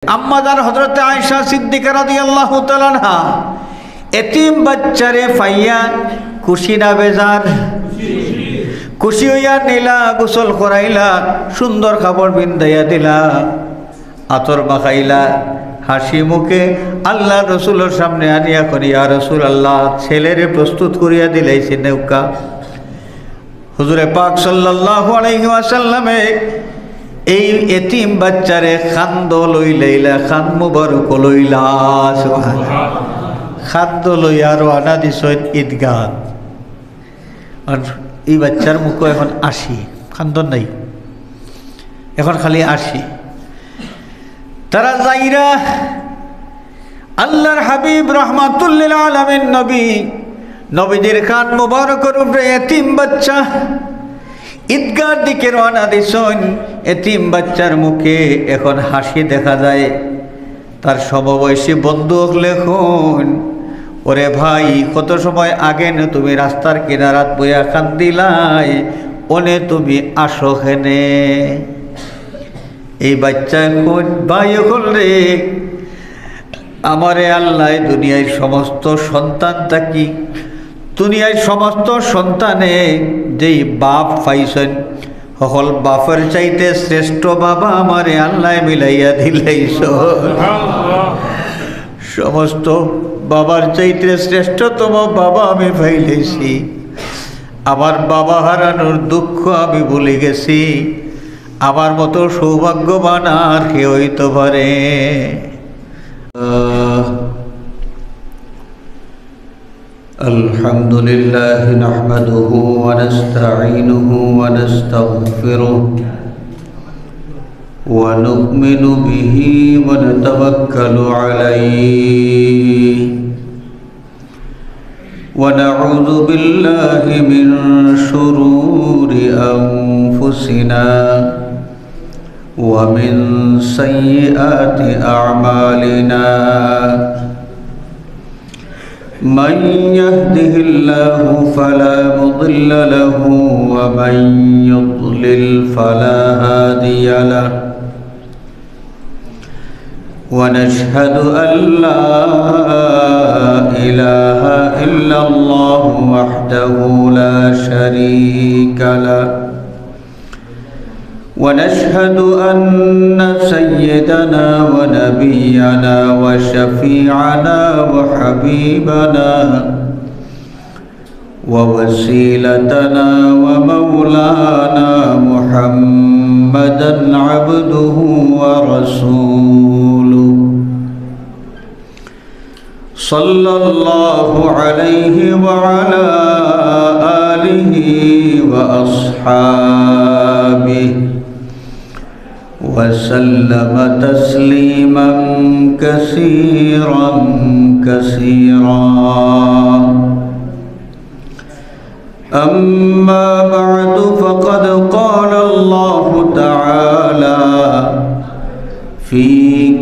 আম্মাজান হযরত আয়েশা সিদ্দিকা রাদিয়াল্লাহু তাআলা আনহা এতিম বাচ্চারে পাইয়া খুশি না বেজার? খুশি হইয়া নিলা, গোসল করাইলা, সুন্দর কাপড় বিন্দাইয়া দিলা, আতর মাখাইলা, হাসি মুখে আল্লাহ রসুলের সামনে আনিয়া করি, ইয়া রাসূলুল্লাহ, ছেলেরে প্রস্তুত করিয়া দিলাইছে নৌকা। হুজুরে পাক সাল্লাল্লাহু আলাইহি ওয়াসাল্লামে এই এতিম বাচ্চারে খান্দ লইলাইলা, খান মুবারক লইলা, সুবহানাল্লাহ, খাদ্য লইয়া রওনা দিছেন ঈদগাহ। আর এই বাচ্চার মুখে এখন আসি, খান্দন নাই, এখন খালি আসি। তারা যাইরা আল্লাহর হাবিব রাহমাতুল লিল আলামিন নবীদের খান মুবারকের উপরে এতিম বাচ্চা ঈদগাহর দিকে রওনা দিছেন। এতিম বাচ্চার মুখে এখন হাসি দেখা যায়। তার সমবয়সী বন্ধু লেখন, ওরে ভাই, কত সময় আগে না তুমি রাস্তার কিনারাত বইয়া কান্দিলাই, ওনে তুমি আসো হেনে। এই বাচ্চা কোন ভাই এখন রে, আমারে আল্লাহ দুনিয়ার সমস্ত সন্তানটা কি, দুনিয়ার সমস্ত সন্তানে যেই বাপ পাইছেন, সকল বাপের চাইতে শ্রেষ্ঠ বাবা আমারে আল্লাহ মিলাইয়া দিলাইছ। সমস্ত বাবার চাইতে শ্রেষ্ঠতম বাবা আমি পাইলেছি। আমার বাবা হারানোর দুঃখ আমি ভুলে গেছি। আমার মতো সৌভাগ্যবান আর কে হইতে পারে? আলহামদুলিল্লাহ নাহমাদুহু ওয়া নাস্তাঈনুহু ওয়া নাস্তাগফিরুহু ওয়া নু'মিনু বিহি ওয়া নাতাওয়াক্কালু আলাইহি ওয়া নাউযু বিল্লাহি মিন শুরুরি আনফুসিনা ওয়া মিন সাইয়্যাতি আ'মালিনা। من يهده الله فلا مضل له ومن يضلل فلا هادي له ونشهد أن لا إله إلا الله وحده لا شريك له ونشهد أن سيدنا ونبينا وشفيعنا وحبيبنا ووسيلتنا ومولانا محمدا عبده ورسوله صلى الله عليه وعلى آله وأصحابه وسلم تسليما كثيرا كثيرا. أما بعد فقد قال الله تعالى في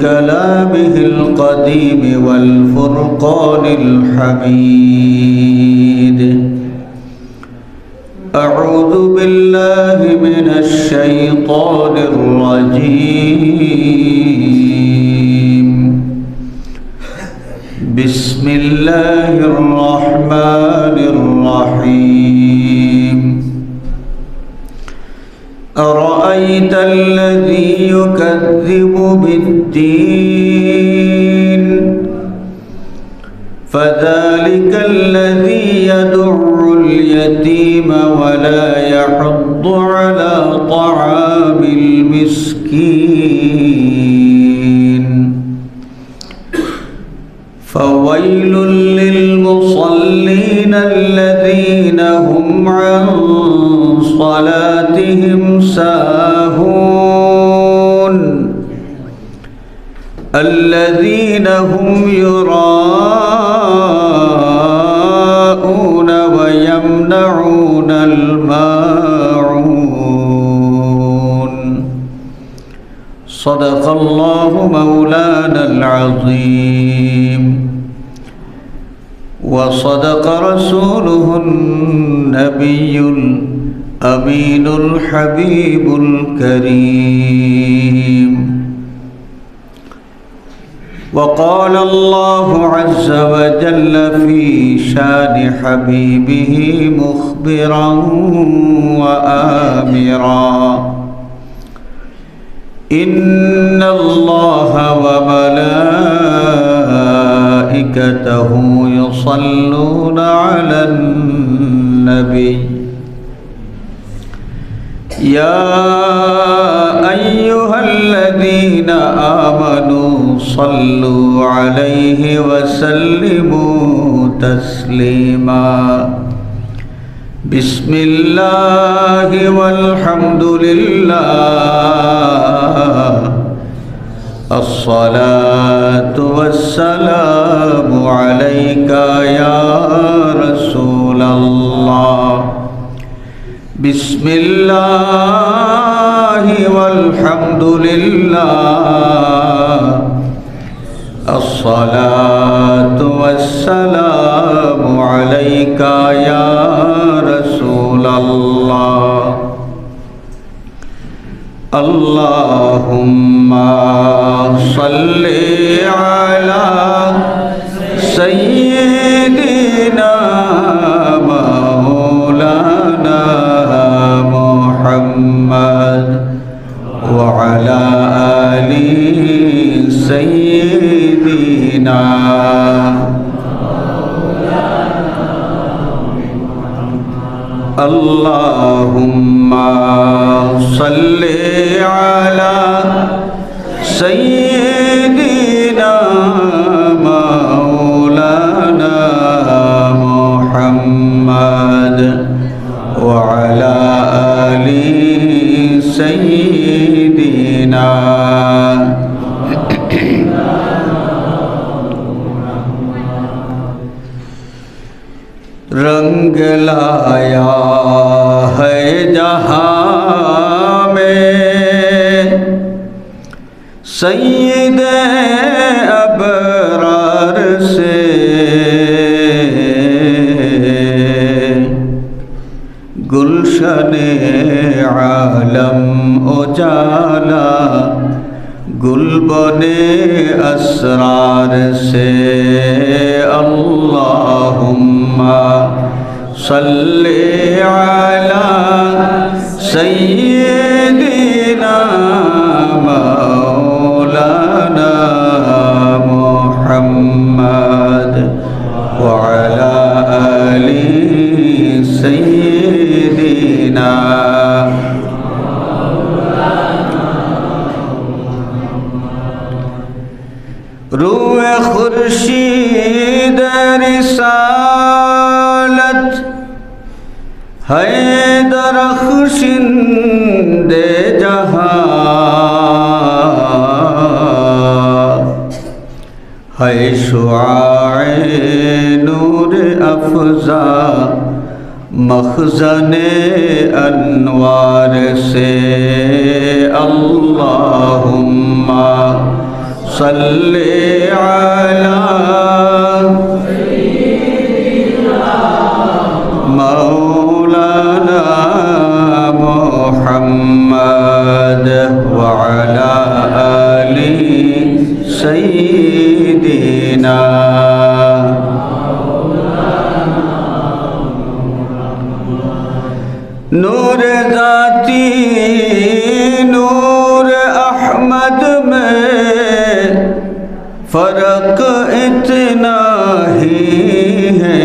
كلامه القديم والفرقان الحميد: أعوذ بالله من الشيطان الرجيم. بسم الله الرحمن الرحيم. أرأيت الذي يكذب بالدين فذلك الذي يدع اليتيم ولا يحض على طعام المسكين فويل للمصلين الذين هم عن صلاتهم ساهون الذين هم يراءون ويمنعون الماعون. صدق الله مولانا العظيم وصدق رسوله النبي الأمين الحبيب الكريم. وقال الله عز وجل في شان حبيبه مخبرا وآمرا إن الله وملائكته يصلون على النبي يا أيها الذين آمنوا صلوا عليه وسلموا تسليما بسم الله والحمد لله الصلاة والسلام عليك يا رسول الله بسم الله والحمد لله الصلاة والسلام عليك يا رسول الله اللهم صل على سيدنا مولانا محمد وعلى آل سيدنا اللهم صل على سيدنا مولانا محمد وعلى آل سيدنا रंग लाया है जहां में सैयद अबरार से गुलशने आलम उजाला गुलबने असरार से अल्लाहुम्मा सल्ली अला सय्यिदिना मौलाना मुहम्मद व अला आलि सय्यिदिना रूए खुर्शीद रिसालत हैदर खुशिंदे जहां है शुआए नूर अफ़ज़ा मख़ज़ने अनवार से अल्लाहुम्मा सल्ली अला मौलाना मुहम्मद व अला आलि सय्यिदिना नूर ज़ाती नूर अहमद में फ़र्क इतना ही है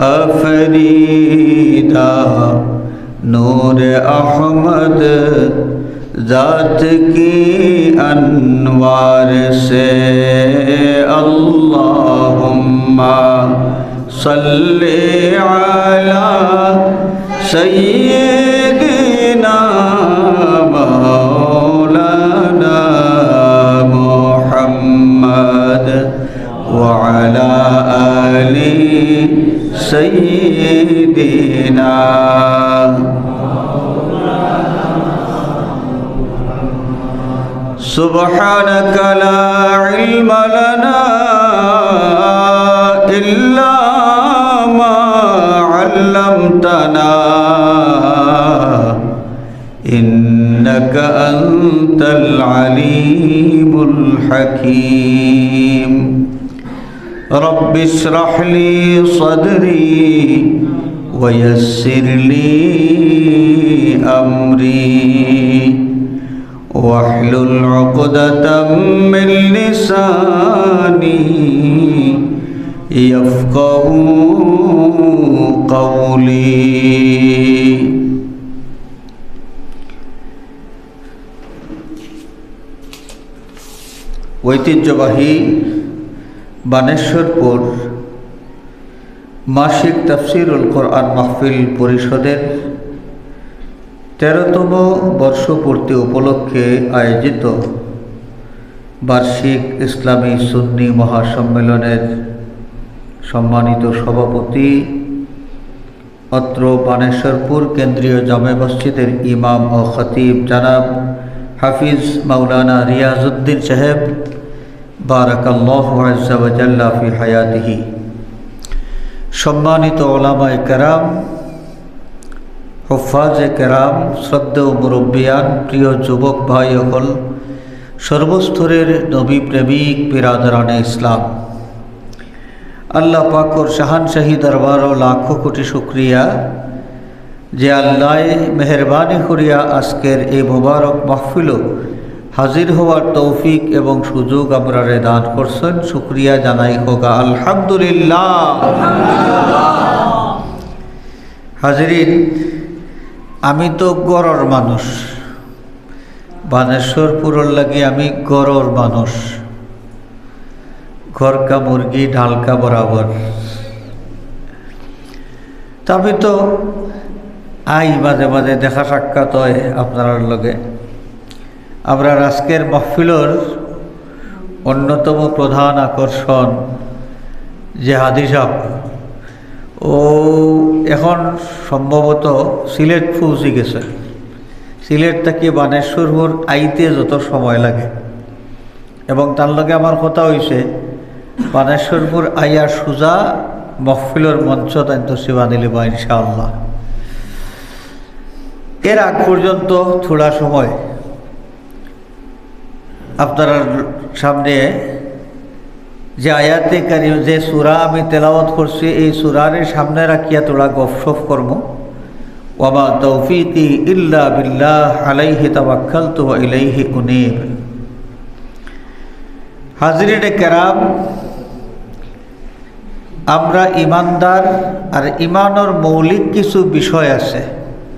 अफरीदा नूर अहमद ज़ात की अनवार से अल्लाहुम्मा सल्ली अला सय्यिदिना मौलाना मुहम्मद व अला आलि सय्यिदिना सुब्हानक ला इल्म लना इल्ला मा अल्लमतना إنك أنت العليم الحكيم رب اشرح لي صدري ويسر لي أمري واحلل عقدة من لساني يفقهوا قولي ঐতিহ্যবাহী বানেশ্বরপুর মাসিক তাফসীরুল কোরআন মাহফিল পরিষদের 13তম বর্ষপূর্তি উপলক্ষে আয়োজিত বার্ষিক ইসলামী সুন্নি মহাসম্মেলনের সম্মানিত সভাপতি অত্র বানেশ্বরপুর কেন্দ্রীয় জামে মসজিদের ইমাম ও খতিব জনাব হাফিজ মাওলানা রিয়াজউদ্দিন সাহেব বারাকাল্লাহু আযজা ওয়া জাল্লা ফি হায়াতিহি, সম্মানিত উলামায়ে কেরাম, হুফাজে কেরাম, শ্রদ্ধেয় মুরব্বিয়ান, প্রিয় যুবক ভাই সকল, সর্বস্তরের নবী প্রেমিক বিরাদরানে ইসলাম, আল্লাহ পাকর শাহানশাহী দরবারও লাখো কোটি শুকরিয়া যে আল্লাহ মেহরবানি করিয়া আজকের এই মুবারক মাহফিল হাজির হওয়ার তৌফিক এবং সুযোগ আমরারে দান করছেন। শুকরিয়া জানাই হোক আলহামদুলিল্লাহ। হাজিরিন, আমি তো গড়র মানুষ, বানেশ্বরপুরের লাগি আমি গড়র মানুষ, ঘরকা মুরগি ঢালকা বরাবর। তবে তো আই মাঝে মাঝে দেখা সাক্ষাৎ হয় আপনার লগে। আমরা আজকের মাহফিলের অন্যতম প্রধান আকর্ষণ যে হাদি সাহেব, ও এখন সম্ভবত সিলেট পৌঁছে গেছে। সিলেট থেকে বানেশ্বরপুর আইতে যত সময় লাগে, এবং তার লগে আমার কথা হয়েছে বানেশ্বরপুর আইয়া সুজা মাহফিলের মঞ্চ তান্ত সেবা দিলে বা ইনশাআল্লাহ। এর আগ পর্যন্ত থোড়া সময় আপনার সামনে যে আয়াতে কারিম, যে সূরা আমি তেলাওয়াত করছি, এই সূরার সামনে রাখিয়া তোরা গপসপ করব। ওয়ামা তৌফিকি ইল্লা বিল্লাহ আলাইহি তাওয়াক্কালতু ওয়া ইলাইহি উনীব। হাজিরিনে কেরাম, আমরা ইমানদার, আর ইমানের মৌলিক কিছু বিষয় আছে।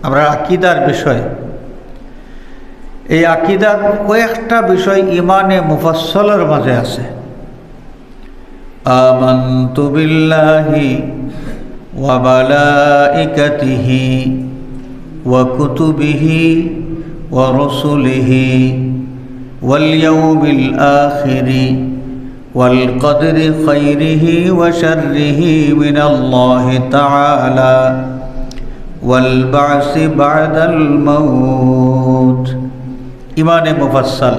আমরা আকীদার বিষয়, এই আকীদার কয়েকটা বিষয় ইমানে মুফাসসলের মাঝে আছে। আমানতু বিল্লাহি ওয়া মালাইকাতিহি ওয়া কুতুবিহি ওয়া রুসুলিহি ওয়াল ইয়াউমিল আখিরি ওয়াল কদরি খাইরিহি ওয়া শাররিহি মিনাল্লাহি তাআলা ওয়াল বা'সি বা'দাল মাউত। ইমানে মুফাসসাল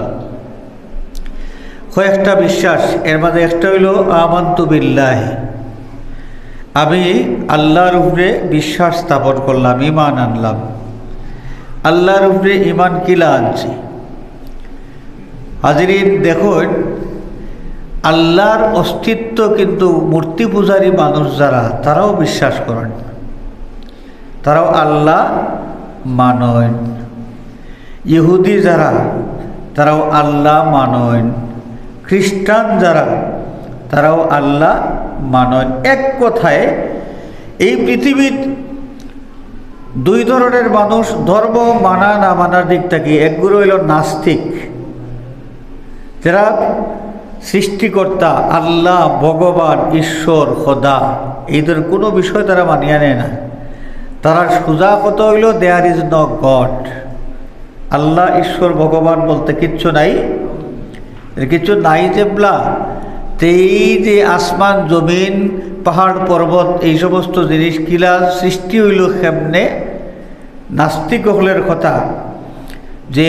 কয়েকটা বিশ্বাস, এর মধ্যে একটা হইল আমানতু বিল্লাহি, আমি আল্লাহর উপরে বিশ্বাস স্থাপন করলাম, ইমান আনলাম। আল্লাহর উপরে ইমান কিলা আনছি। হাজিরিন দেখুন, আল্লাহর অস্তিত্ব কিন্তু মূর্তি পূজারী মানুষ যারা, তারাও বিশ্বাস করেন, তারাও আল্লাহ মানেন। ইহুদি যারা, তারাও আল্লাহ মানেন। খ্রিস্টান যারা, তারাও আল্লাহ মানেন। এক কথায় এই পৃথিবীর দুই ধরনের মানুষ ধর্ম মানা না মানার দিক থেকে। একগুলো হইল নাস্তিক, যারা সৃষ্টিকর্তা আল্লাহ, ভগবান, ঈশ্বর, খোদা এই ধরনের কোনো বিষয় তারা মানিয়া নেয় না। তারা সোজা কথা হইল দেয়ার ইজ নো গড, আল্লাহ, ঈশ্বর, ভগবান বলতে কিচ্ছু নাই, কিচ্ছু নাই। যেবলা এই যে আসমান, জমিন, পাহাড়, পর্বত, এই সমস্ত জিনিস কিলা সৃষ্টি হইল কেমনে, নাস্তিক হলের কথা। যে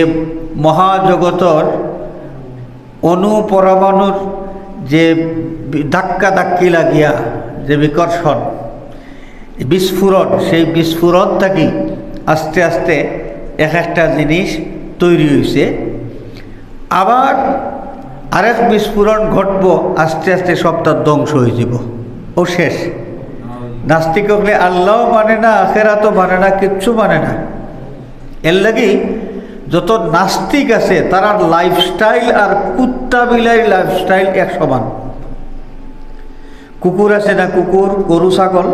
মহাজগতর অনুপরমাণুর যে ধাক্কা ধাক্কি লাগিয়া যে বিকর্ষণ, বিস্ফোরণ, সেই বিস্ফোরণ থাকি আস্তে আস্তে এক একটা জিনিস তৈরি হয়েছে, আবার আরেক বিস্ফোরণ ঘটব, আস্তে আস্তে সবটা ধ্বংস হয়ে যাব, ও শেষ। নাস্তিক হলে আল্লাহও মানে না, আখেরাতও মানে না, কিচ্ছু মানে না। এর লাগি যত নাস্তিক আছে তারা লাইফস্টাইল আর কুত্তা বিলাই লাইফস্টাইল এক সমান। কুকুর আছে না, কুকুর, গরু, ছাগল,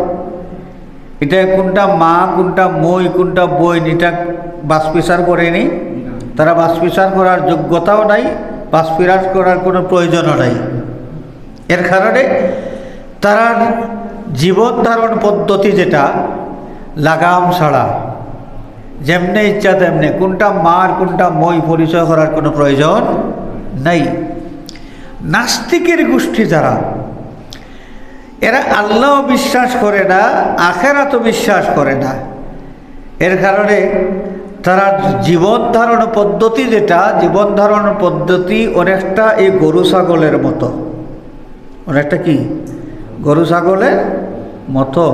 এটা কোনটা মা, কোনটা মই, কোনটা বইন, এটা বাস বিচার করেনি। তারা বাস বিচার করার যোগ্যতাও নাই, বাস বিচার করার কোনো প্রয়োজনও নাই। এর কারণে তারা জীবন ধারণ পদ্ধতি যেটা লাগাম ছাড়া, যেমনি ইচ্ছা তেমনি, কোনটা মার কোনটা মই পরিচয় করার কোনো প্রয়োজন নাই। নাস্তিকের গোষ্ঠী যারা, এরা আল্লাহ বিশ্বাস করে না, আখেরাতও বিশ্বাস করে না। এর কারণে তারা জীবন ধারণ পদ্ধতি যেটা, জীবন ধারণ পদ্ধতি অনেকটা এই গরু ছাগলের মতো। অনেকটা কি গরু ছাগলের মতো।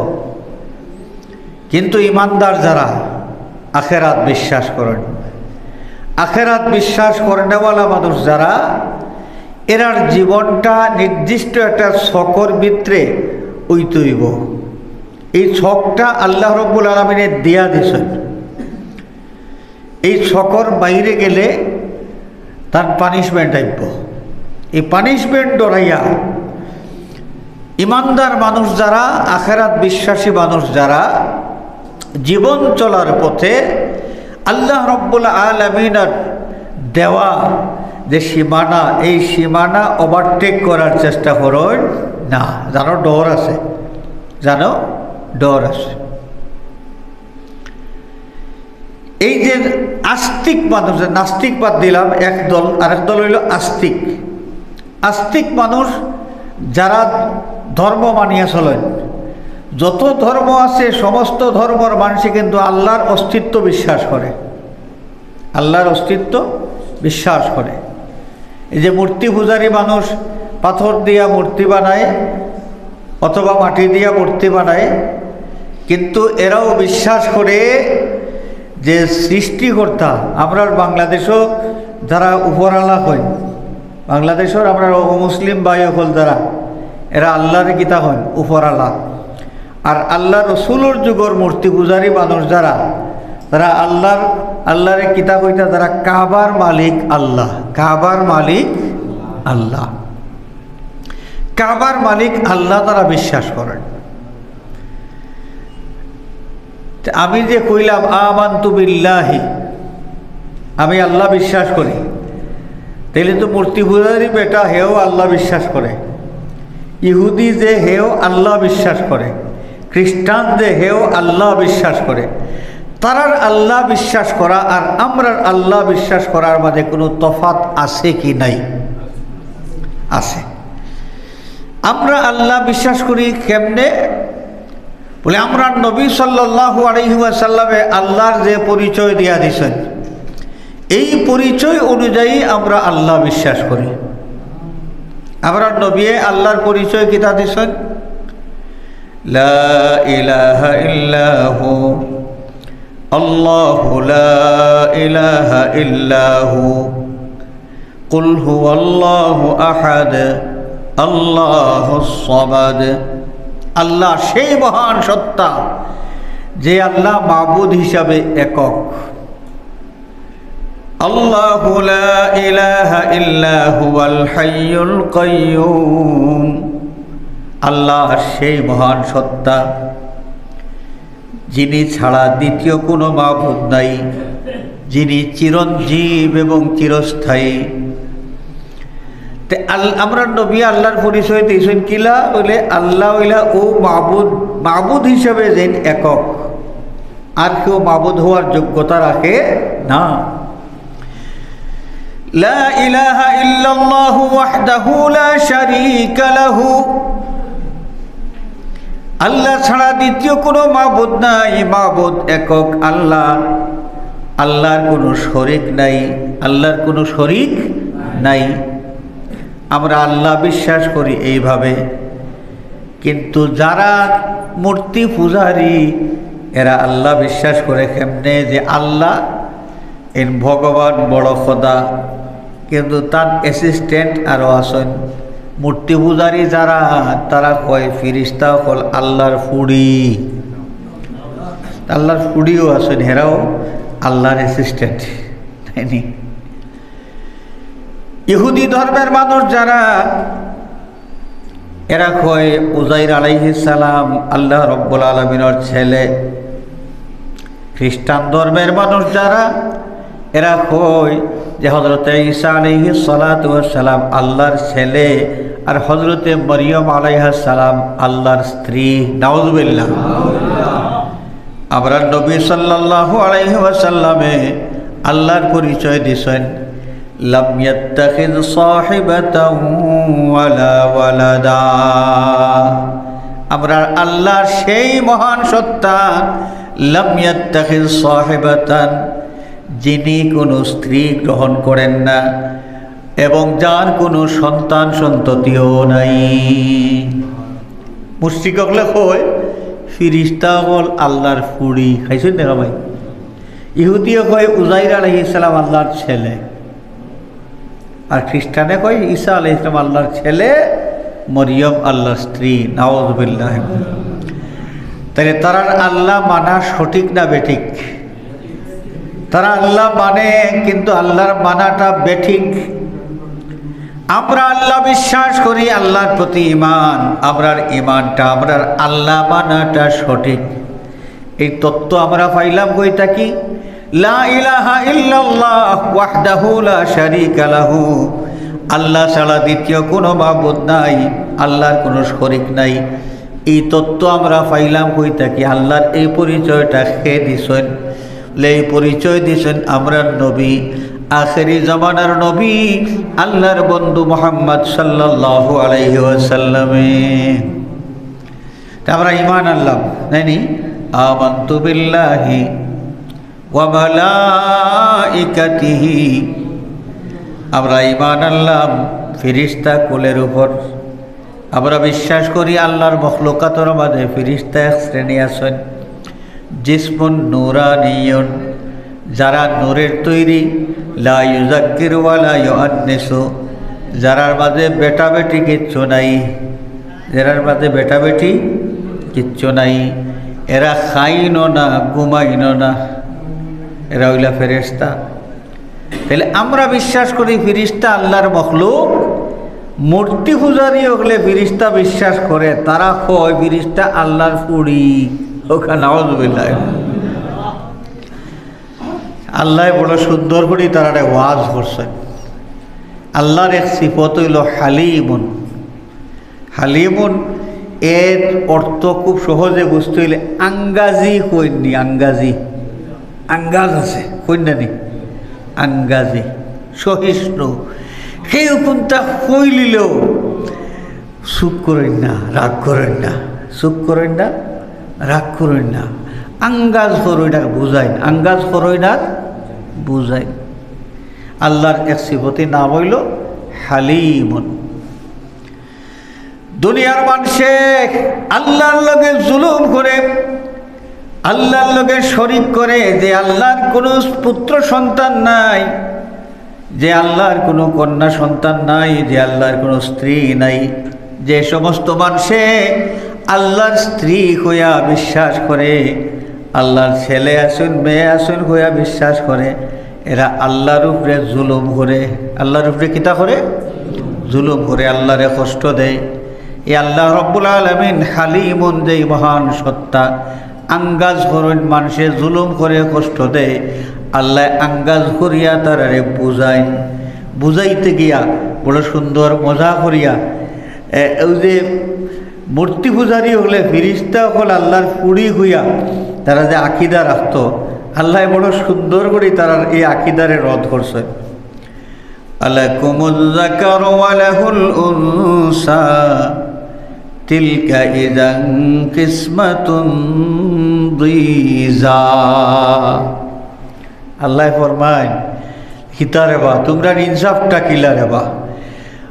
কিন্তু ইমানদার যারা আখেরাত বিশ্বাস করেন, আখেরাত বিশ্বাস করেনওয়ালা মানুষ যারা, এরার জীবনটা নির্দিষ্ট একটা ছকর ভিতরে উইতইব। এই ছকটা আল্লাহ রব্বুল আলামিনের দিয়া দিছেন। এই ছকর বাইরে গেলে তার পানিশমেন্ট আইব। এই পানিশমেন্ট ডরাইয়া ইমানদার মানুষ যারা, আখেরাত বিশ্বাসী মানুষ যারা, জীবন চলার পথে আল্লাহ রব্বুল আলামিনের দেওয়া যে সীমানা, এই সীমানা ওভারটেক করার চেষ্টা করেন না। জানো ডর আছে, জানো ডর আছে। এই যে আস্তিক মানুষ, নাস্তিক বাদ দিলাম এক দল, আরেক দল হইল আস্তিক। আস্তিক মানুষ যারা ধর্ম মানিয়া চলেন, যত ধর্ম আছে সমস্ত ধর্মর মানুষই কিন্তু আল্লাহর অস্তিত্ব বিশ্বাস করে, আল্লাহর অস্তিত্ব বিশ্বাস করে। এই যে মূর্তি পূজারী মানুষ পাথর দিয়া মূর্তি বানায় অথবা মাটি দিয়া মূর্তি বানায়, কিন্তু এরাও বিশ্বাস করে যে সৃষ্টিকর্তা, আমরা বাংলাদেশও যারা উপরালা হই, বাংলাদেশের আমরা মুসলিম ভাই হল যারা, এরা আল্লাহর গীতা হন উপরালা। আর আল্লাহ রসুলোর যুগর মূর্তি পূজারী মানুষ যারা, তারা আল্লাহর কিতাব হইতা তারা কাবার মালিক আল্লাহ, কাবার মালিক আল্লাহ, কাবার মালিক আল্লাহ তারা বিশ্বাস করেন। আমি যে কইলাম আমানতু বিল্লাহি, আমি আল্লাহ বিশ্বাস করি, তাইলে তো মূর্তি পূজারী বেটা হেও আল্লাহ বিশ্বাস করে, ইহুদি যে হেও আল্লাহ বিশ্বাস করে, খ্রিস্টান যে হেও আল্লাহ বিশ্বাস করে। তারার আল্লাহ বিশ্বাস করা আর আমরার আল্লাহ বিশ্বাস করার মাঝে কোনো তফাৎ আছে কি নাই? আছে। আমরা আল্লাহ বিশ্বাস করি কেমনে? বলে আমরা নবী সাল্লাল্লাহু আলাইহি ওয়াসাল্লামে আল্লাহর যে পরিচয় দিয়া দিয়েছেন, এই পরিচয় অনুযায়ী আমরা আল্লাহ বিশ্বাস করি। আমরা নবী আল্লাহর পরিচয় কিতা দিয়েছেন? লা ইলাহা ইল্লাহু আল্লাহু লা ইলাহা ইল্লাহু কুল হুয়াল্লাহু আহাদ আল্লাহুস সামাদ। আল্লাহ সেই মহান সত্তা যে আল্লাহ মাবুদ হিসাবে একক। আল্লাহু লা ইলাহা ইল্লা হুয়াল হাইয়ুল কাইয়্যুম। আল্লাহ সেই মহান সত্তা যিনি ছাড়া দ্বিতীয় কোনো মাবুদ নাই, যিনি চিরঞ্জীব এবং চিরস্থায়ী। আমরা নবী আল্লাহর পরিচয় দিয়েছেন কিলা? বলে আল্লাহ হইলা ও মাবুদ, মাবুদ হিসাবে যেন একক, আর কেউ মাবুদ হওয়ার যোগ্যতা রাখে না। লা ইলাহা ইল্লাল্লাহু ওয়াহদাহু লা শারীকা লাহু। আল্লাহ ছাড়া দ্বিতীয় কোনো মাবুদ নাই, মাবুদ একক আল্লাহ। আল্লাহর কোনো শরীক নাই, আল্লাহর কোনো শরীক নাই। আমরা আল্লাহ বিশ্বাস করি এইভাবে। কিন্তু যারা মূর্তি পূজারী, এরা আল্লাহ বিশ্বাস করে কেমনে? যে আল্লাহ এন ভগবান বড় খোদা, কিন্তু তার অ্যাসিস্ট্যান্ট আরও আছেন মূর্তি পূজারী যারা, তারা কয় ফিরিস্তা হল আল্লাহর ফুড়ি। আল্লাহর ফুড়িও আছেন, হেরাও আল্লাহর অ্যাসিস্ট্যান্ট, তাইনি? ইহুদি ধর্মের মানুষ যারা, এরা কয় উজাইর আলাইহিস সালাম আল্লাহ রব্বুল আলামিনের ছেলে। খ্রিস্টান ধর্মের মানুষ যারা, এরা কয় যে হযরতে ঈসা আলাইহিস সালাতু ওয়াস সালাম আল্লাহর ছেলে, আর হযরতে মরিয়ম আলাইহাস সালাম আল্লাহর স্ত্রী। নাউযুবিল্লাহ। আমরা নবী সাল্লাল্লাহু আলাইহি ওয়াসাল্লামে আল্লাহর পরিচয় দিয়েছেন, লাম ইয়াত্তাখিয সাহিবাতাও ওয়ালা ওয়ালাদা। আমরা আল্লাহর সেই মহান সত্তা, লাম ইয়াত্তাখিয সাহিবাতান, যিনি কোনো স্ত্রী গ্রহণ করেন না এবং যার কোনো সন্তান সন্ততিও নাই। মুশরিকসকলে কয় ফিরিস্তা হল আল্লাহর ফুড়ি। খাইছেন দেখা ভাই? ইহুদিও কয় উজাইর আলাইহিস সালাম আল্লাহর ছেলে, আর খ্রিস্টানে কয় ঈসা আলাইহিস সালাম আল্লাহর ছেলে, মরিয়ম আল্লাহর স্ত্রী। নাউযুবিল্লাহ। তাহলে তারা আল্লাহ মানা সঠিক না বেঠিক? তারা আল্লাহ মানে, কিন্তু আল্লাহর মানাটা বেঠিক। আমরা আল্লাহ বিশ্বাস করি, আল্লাহর প্রতি ঈমান, আমরার ঈমানটা, আমরার আল্লাহ মানাটা সঠিক। এই তত্ত্ব আমরা পাইলাম কই থাকি? লা ইলাহা ইল্লাল্লাহ ওয়াহদাহু লা শারীকা লাহু, আল্লাহ ছাড়া দ্বিতীয় কোনো মাবুদ নাই, আল্লাহর কোনো শরীক নাই। এই তত্ত্ব আমরা পাইলাম কই থাকি? আল্লাহর এই পরিচয়টা কে দিছেন? এই পরিচয় দিছেন আমরার নবী, আখেরি জামানার নবী, আল্লাহর বন্ধু মুহাম্মদ সাল্লাল্লাহু আলাইহি ওয়াসাল্লামে। আমরা ঈমান আনলাম, নাইনি? আমানতু বিল্লাহি ওয়া মালাইকাতিহি, আমরা ঈমান আনলাম ফেরেশতা কুলের উপর। আমরা বিশ্বাস করি আল্লাহর মখলুকাতের মাঝে ফেরেশতা এক শ্রেণী আছেন, জিসমুন নূরানিয়ুন, যারা নূরের তৈরি, লা ইউযাক্কিরু ওয়া লা ইউআন্নিসু, যারার মাঝে বেটা বেটি কিচ্ছু নাই, যারার মাঝে বেটা বেটি কিচ্ছু নাই। এরা খাইনো না, ঘুমাইনো না, এরা হইলা ফেরেশতা। তাহলে আমরা বিশ্বাস করি ফেরেশতা আল্লাহর মখলুক। মূর্তি পূজারী হলে ফেরেশতা বিশ্বাস করে, তারা কয় ফেরেশতা আল্লাহর ফুড়ি। ওখানে নাউযুবিল্লাহ। আল্লাহ বড় সুন্দর করে তারা ওয়াজ করছেন। আল্লাহর এক সিফত হইল হালিমুন। হালিমুন এর অর্থ খুব সহজে বুঝতে হইলে আঙ্গাজি কইনি, আঙ্গাজি, আঙ্গাজ আছে কইনানি, আঙ্গাজি, সহিষ্ণু। সেই কোনটা কইলিলেও সুখ করেন না, রাগ করেন না, সুখ করেন না, রাগ করেন না, আঙ্গাজ করই না বুঝাইন, আঙ্গাজ করই না বুঝাইন। আল্লাহর এক সিফতি নাম হইল হালিমুন। দুনিয়ার মানুষে আল্লাহর লগে জুলুম করে, আল্লাহর লগে শরিক করে, যে আল্লাহর কোনো পুত্র সন্তান নাই, যে আল্লাহর কোনো কন্যা সন্তান নাই, যে আল্লাহর কোনো স্ত্রী নাই, যে সমস্ত মানুষে আল্লাহর স্ত্রী হইয়া বিশ্বাস করে, আল্লাহর ছেলে আসুন মেয়ে আসুন হইয়া বিশ্বাস করে, এরা আল্লাহর উপরে জুলুম করে। আল্লাহর উপরে কিতা করে? জুলুম করে, আল্লাহরে কষ্ট দেয়। এই আল্লাহ রব্বুল আলামিন হালিমুন, যেই মহান সত্তা, আঙ্গাজ করেন, মানুষে জুলুম করে কষ্ট দেয়, আল্লাহ আঙ্গাজ করিয়া তারারে বুঝায়। বুঝাইতে গিয়া বড় সুন্দর মজা করিয়া, ওই যে মূর্তি পূজারী হলে ফেরেশতা হল আল্লাহর ফুড়ি হইয়া তারা যে আকিদা রাখত, আল্লাহ বড় সুন্দর করে তারা এই আকিদারে রদ করছে। আলাকুমুল যাকারু ওয়া লাহুল উনসা তিলকা ইযান কিসমাতুন দীজা। আল্লাহ ফরমায়, কিতারে বা তোমরা ইনসাফটা কিলা রে বা,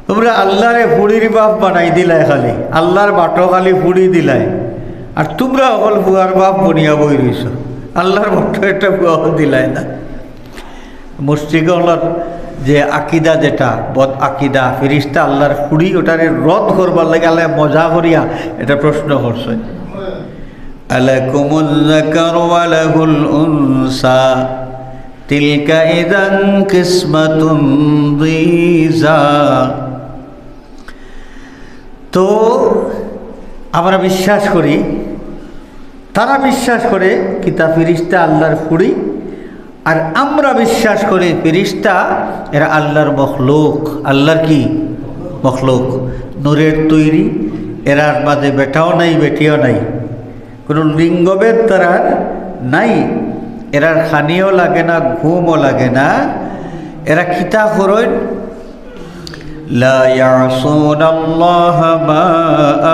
তোমরা আল্লাহরে ফুড়ির বাপ বানাই দিলাই, খালি আল্লাহর বাটো খালি ফুড়ি দিলাই, আর তোমরা অকল ফুয়ার বাপ বনিয়া বই রইছ, আল্লাহর বাটো একটা ফুয়া দিলাই না। মুশরিকগুলোর যে আকিদা, যেটা বদ আকিদা, ফেরেশতা আল্লাহর খুঁড়ি, ওটারে রদ করবার লাগে আল্লাহ মজা করিয়া এটা প্রশ্ন করছে, আলাকুমুল যাকারু ওয়া লাহুল উনসা তিলকা ইযান কিসমাতুন দীজা। তো আমরা বিশ্বাস করি, তারা বিশ্বাস করে কিতাব ফেরেশতা আল্লাহর খুঁড়ি, আর আমরা বিশ্বাস করি ফেরেশতা এরা আল্লাহর মখলুক। আল্লাহর কি মখলুক, নূরের তৈরি, এরার মাঝে বেটাও নাই বেটিও নাই, কোনো লিঙ্গভেদ তারা নাই, এরার খানিও লাগে না, ঘুমও লাগে না। এরা কিতা করেন, লা ইয়াসুনাল্লাহা মা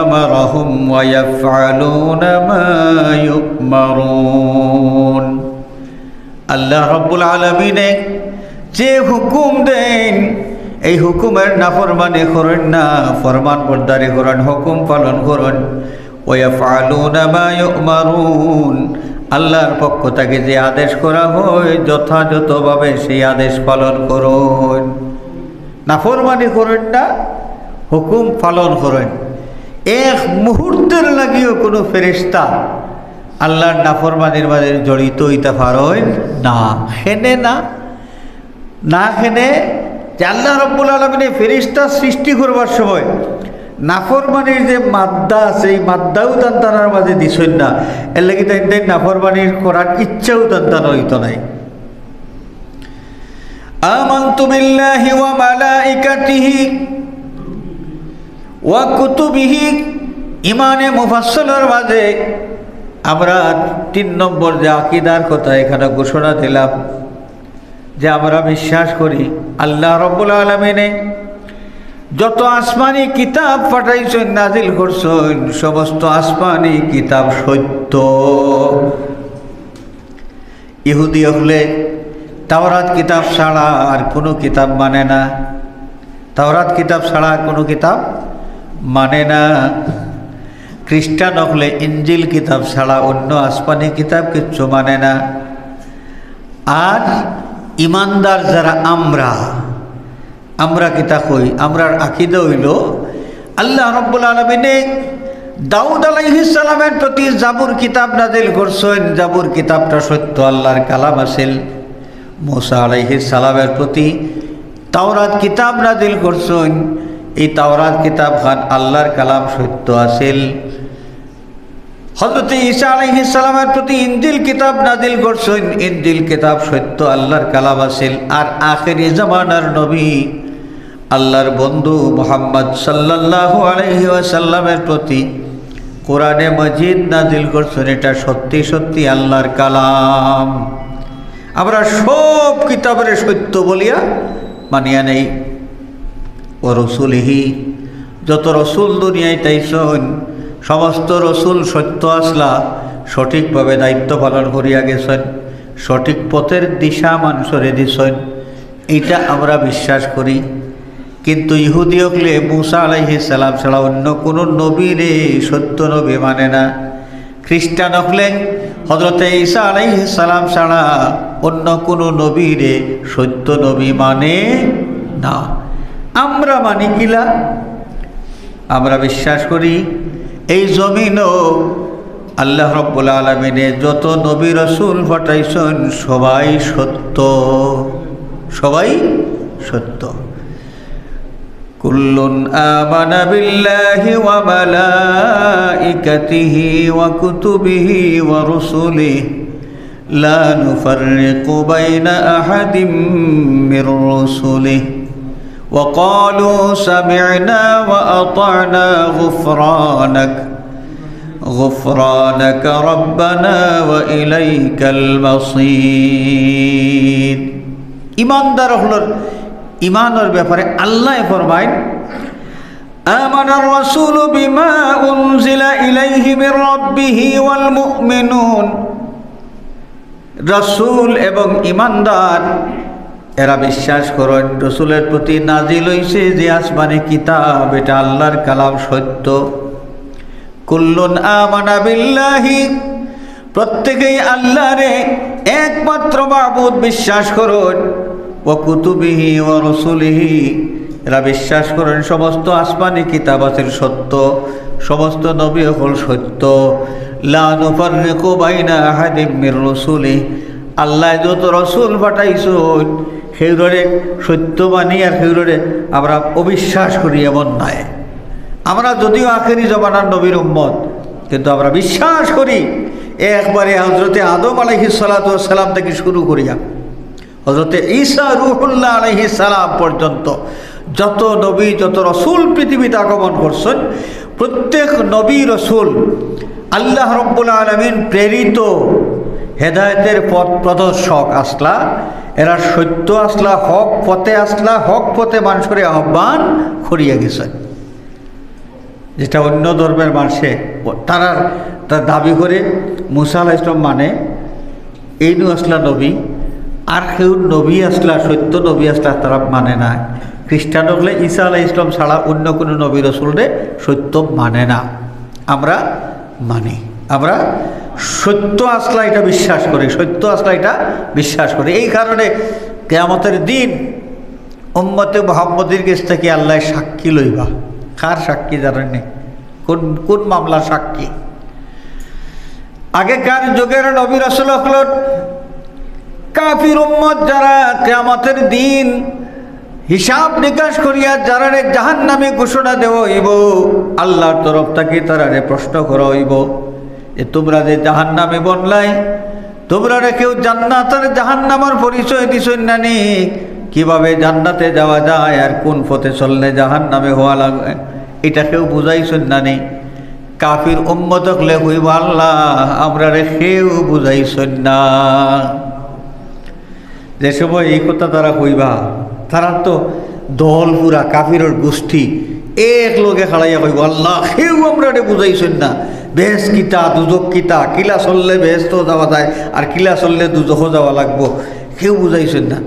আমারাহুম ওয়া ইয়াফআলুনা মা ইউমারুন। আল্লাহ রাব্বুল আলামিনে যে হুকুম দেন এই হুকুমের নাফরমানি করেন না, ফরমানবরদারি করেন, হুকুম পালন করেন। ওয়া ইয়াফআলুনা মা ইউমারুন, আল্লাহর পক্ষ থেকে যে আদেশ করা হয় যথাযথভাবে সেই আদেশ পালন করুন। নাফরমানি করেন না, হুকুম পালন করেন। এক মুহূর্তের লাগিও কোনো ফেরেশতা আল্লাহর নাফরমানির মাঝে জড়িত হইতে পারেন না। হেনে না হেনে যে আল্লাহ রাব্বুল আলামিন ফেরেশতা সৃষ্টি করবার সময় নাফরমানির যে মাদ্দা আছে, এই মাদ্দাও তার মাঝে দিছেন না। এর লাগি তাই নাফরমানির করার ইচ্ছাও তার হইত নাই। আমানতু বিল্লাহি ওয়া মালাইকাতিহি ওয়া কুতুবিহি, ইমানে মুফাসসালের মাঝে আমরা 3 নম্বর যে আকীদার কথা এখানে ঘোষণা দিলাম, যে আমরা বিশ্বাস করি আল্লাহ রাব্বুল আলামিনে যত আসমানি কিতাব পাঠাইছেন, নাজিল করছেন, সমস্ত আসমানি কিতাব সত্য। ইহুদি হলে তাওরাত কিতাব ছাড়া আর কোনো কিতাব মানে না, তাওরাত কিতাব ছাড়া আর কোনো কিতাব মানে না। খ্রিস্টান হলে ইনজিল কিতাব ছাড়া অন্য আসমানি কিতাব কিচ্ছু মানে না। আর ইমানদার যারা আমরা কিতা কই, আমরার আকীদা হইল আল্লাহ রাব্বুল আলামিনে দাউদ আলাইহিস সালামের প্রতি জাবুর কিতাব নাজিল করছেন, জাবুর কিতাবটা সত্য, আল্লাহর কালাম আছিল। মূসা আলাইহিস সালামের প্রতি তাওরাত কিতাব নাজিল করছেন, এই তাওরাত কিতাব খান আল্লাহর কালাম সত্য আছিল। হযরত ঈসা আলাইহিস সালামের প্রতি ইনজিল কিতাব নাজিল করছেন, ইনজিল কিতাব সত্য, আল্লাহর কালাম আছিল। আর আখিরি জামানার নবী আল্লাহর বন্ধু মুহাম্মদ সাল্লাল্লাহু আলাইহি ওয়াসাল্লামের প্রতি কোরআনে মাজিদ নাজিল করছেন, এটা সত্যি সত্যি আল্লাহর কালাম। আমরা সব কিতাবের সত্য বলিয়া মানিয়া নেই। ও রসুলিহি, যত রসুল দুনিয়ায় তাইছেন সমস্ত রসুল সত্য আসলা সঠিকভাবে দায়িত্ব পালন করিয়া গেছেন, সঠিক পথের দিশা মানুষরে দিছেন, এইটা আমরা বিশ্বাস করি। কিন্তু ইহুদি হলে মূসা আলাইহিস সালাম ছাড়া অন্য কোনো নবীরে সত্য নবী মানে না। খ্রিস্টান হলে হযরত ঈসা আলাইহিস সালাম ছাড়া অন্য কোনো নবীরে সত্য নবী মানে না। আমরা মানি কিলা, আমরা বিশ্বাস করি এই জমিনও আল্লাহ রাব্বুল আলামিনে যত নবী রাসূল পাঠাইছেন সবাই সত্য, সবাই সত্য। কুল্লুন আমানা বিল্লাহি ওয়া মালাইকাতিহি ওয়া কুতুবিহি ওয়া রুসুলিহি লা নুফাররিকু বাইনা আহাদিম মির রুসুলিহি ওয়া ক্বালু সামি'না ওয়া আতা'না গুফরানাকা রাব্বানা ওয়া ইলাইকাল মাসীর। ইমানদার হলো ইমানের ব্যাপারে আল্লাহ ফরমায়, আমানার রাসূলু বিমা উনজিলা ইলাইহি মির রাব্বিহি ওয়াল মুমিনুন, রাসূল এবং ইমানদার এরা বিশ্বাস করেন রাসূলের প্রতি নাজিল হইছে যে আসমানি কিতাব এটা আল্লাহর কালাম সত্য। কুল্লুন আমানা বিল্লাহি, প্রত্যেকেই আল্লাহরে একমাত্র মাবুদ বিশ্বাস করেন। ওয়া কুতুবিহি ওয়া রাসূলিহি, এরা বিশ্বাস করেন সমস্ত আসমানি কিতাব আছে সত্য, সমস্ত নবী হল সত্য। লা নুফাররিকু বাইনা আহাদিম মির রাসূলি, আল্লাহ যত রসুল পাঠাইছেন সেইগুলোরে সত্য মানি আর সেইগুলোরে আমরা অবিশ্বাস করি এমন নয়। আমরা যদিও আখেরি জমানার নবীর উম্মত, কিন্তু আমরা বিশ্বাস করি একবারে হজরতে আদম আলাইহিস সালাতু ওয়াস সালাম থেকে শুরু করিয়া হজরতে ঈসা রূহুল্লাহ আলাইহিস সালাম পর্যন্ত যত নবী যত রসুল পৃথিবীতে আগমন করছেন, প্রত্যেক নবী রসুল আল্লাহ রব্বুল আলামিন প্রেরিত হেদায়েতের পথ প্রদর্শক আসলা। এরা সত্য আসলা, হক পথে আসলা, হক পথে মানুষের আহ্বান করিয়া গেছেন। যেটা অন্য ধর্মের মানুষে তারা দাবি করে মুসা আলাইহিস সালাম মানে এইনু আসলা নবী, আর কেউ নবী আসলা সত্য নবী আসলা তারা মানে না। খ্রিস্টান হলে ঈসা আলাইহিস সালাম ছাড়া অন্য কোনো নবী রসুলরে সত্য মানে না, আমরা মানি। আমরা সত্য আসলা এটা বিশ্বাস করি, সত্য আসলা এটা বিশ্বাস করি। এই কারণে কিয়ামতের দিন উম্মতে মুহাম্মদের কাছ থেকে আল্লাহ সাক্ষী লইবা। কার সাক্ষী জানেন? কোন কোন মামলার সাক্ষী? আগেকার যুগের নবী রাসূল হলেন কাফির উম্মত, যারা কিয়ামতের দিন হিসাব নিকাশ করিয়া যারা জাহান্নামে ঘোষণা দেওয়া হইব, আল্লাহর তরফ থেকে তারা প্রশ্ন করা হইব যে তোমরা যে জাহান্নামে বনলাই, তোমরা কেউ জান্নাত আর জাহান্নামের পরিচয় দিছই না নি? কিভাবে জান্নাতে যাওয়া যায় আর কোন পথে চললে জাহান্নামে হওয়া লাগবে এটা কেউ বুঝাইছেন না নি? কাফির উম্মত হলে হইব আল্লাহ আমরা কেউ বুঝাইছেন না। যে সময় এই কথা তারা কইবা, তারা তো দল পুরা কাফিরের গোষ্ঠী এক লোকে খাড়াইয়া কইব আল্লাহ কেউ আমরা বুঝাইছেন না। বেশ কিতা দুজক কিতা, কিলা চললে বেশ তো যাওয়া যায় আর কিলা চললে দুজকও যাওয়া লাগবো, কেউ বুঝাইছেন না।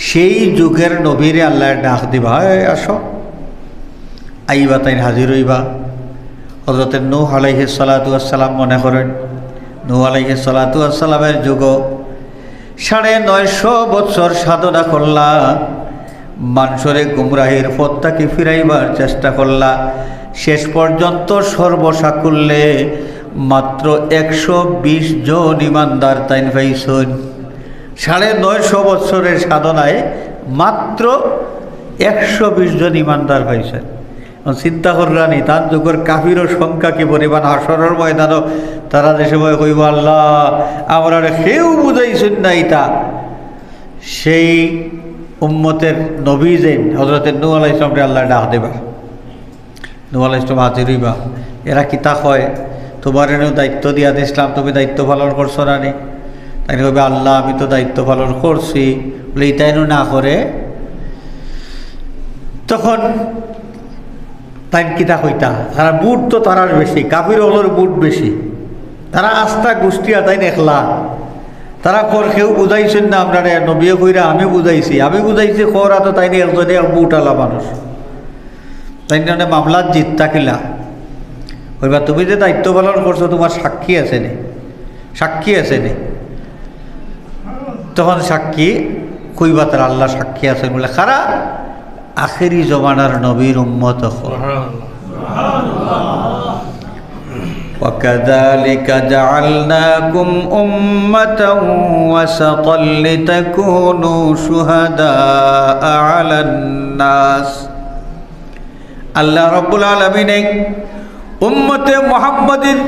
সেই যুগের নবীরে আল্লাহ ডাক দিবা, আসো আইবা, তাই হাজির হইবা। হযরত নূহ আলাইহিস সালাতু ওয়াস সালাম মনে করেন, নূহ আলাইহিস সালাতু ওয়াস সালামের যুগ 950 বছর সাধনা করলা, মানুষরে গুমরাহির পথ থেকে ফিরাইবার চেষ্টা করলা। শেষ পর্যন্ত সর্বসাকুল্যে মাত্র 120 জন ইমানদার তাইন পাইছেন। 950 বছরের সাধনায় মাত্র 120 জন ইমানদার পাইছেন। চিন্তা করলানি তার যুগের কাফিরও সংখ্যা কি পরিমাণ। হাসরের ময়দানও তারা যে সময় কইব আল্লাহ আমরা কেউ বুঝাইছেন না এটা, সেই উম্মতের নবী যে হযরত নূহ আলাইহিস সালামকে আল্লাহ ডাক দেবা। নূহ আলাইহিস সালাম হাজির হইবা। এরা কিতা কয় তোমার এনেও দায়িত্ব দিয়া দিয়েছিলাম, তুমি দায়িত্ব পালন করছো না নি? তাই কইবে আল্লাহ আমি তো দায়িত্ব পালন করছি। বলে এটাইনও না করে তখন তাই কিতা কইতা, তারা বুট তো তারার বেশি, কাফির হলোর বুট বেশি, তারা আস্থা গোষ্ঠী তাই একলা। তারা কর কেউ বুঝাইছেন না আমরা নবীও কইরা আমি বুঝাইছি করা তো তাই একজনে বুট আলা মানুষ। তাই জন্য মামলার জিত থাকিলা কইবা তুমি যে দায়িত্ব পালন করছো তোমার সাক্ষী আছে নি? সাক্ষী আছে নি? তখন সাক্ষী কইবা তারা আল্লাহ সাক্ষী আছেন বলে খারা আখেরি জমানার নবীর উম্মত হল। وَكَذَلِكَ جَعَلْنَاكُمْ أُمَّةً وَسَطًا لِتَكُونُوا شُهَدَاءَ عَلَى النَّاسِ। আল্লাহ রাব্বুল আলামিন উম্মতে মুহাম্মাদের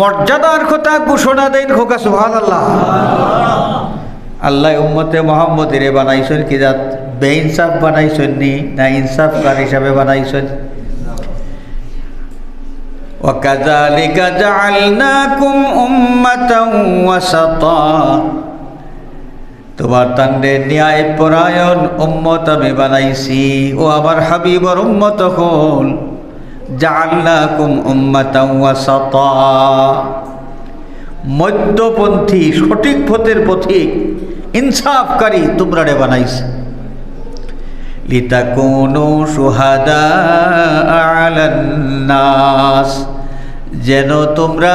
মর্যাদার কথা ঘোষণা দেন। হোকা সুবহানাল্লাহ। আল্লাহ উম্মতে মুহাম্মদের বানাইছেন কি জাত? বেইনসাফ বানাইছেন নি না ইনসাফকার হিসাবে বানাইছেন? وَكَذَلِكَ جَعَلْنَاكُمْ أُمَّةً وَسَطًا। তোমার তান্ডে ন্যায় পরায়ণ উম্মত আমি বানাইছি। ও আমার হাবিবর উম্মত হল জাআলনাকুম উম্মাতান ওয়াসাতা, মধ্যপন্থী সঠিক পথের পথিক ইনসাফকারী তোমরা রে বানাইছি। লিতাকুনু শুহাদা আলান নাস, যেন তোমরা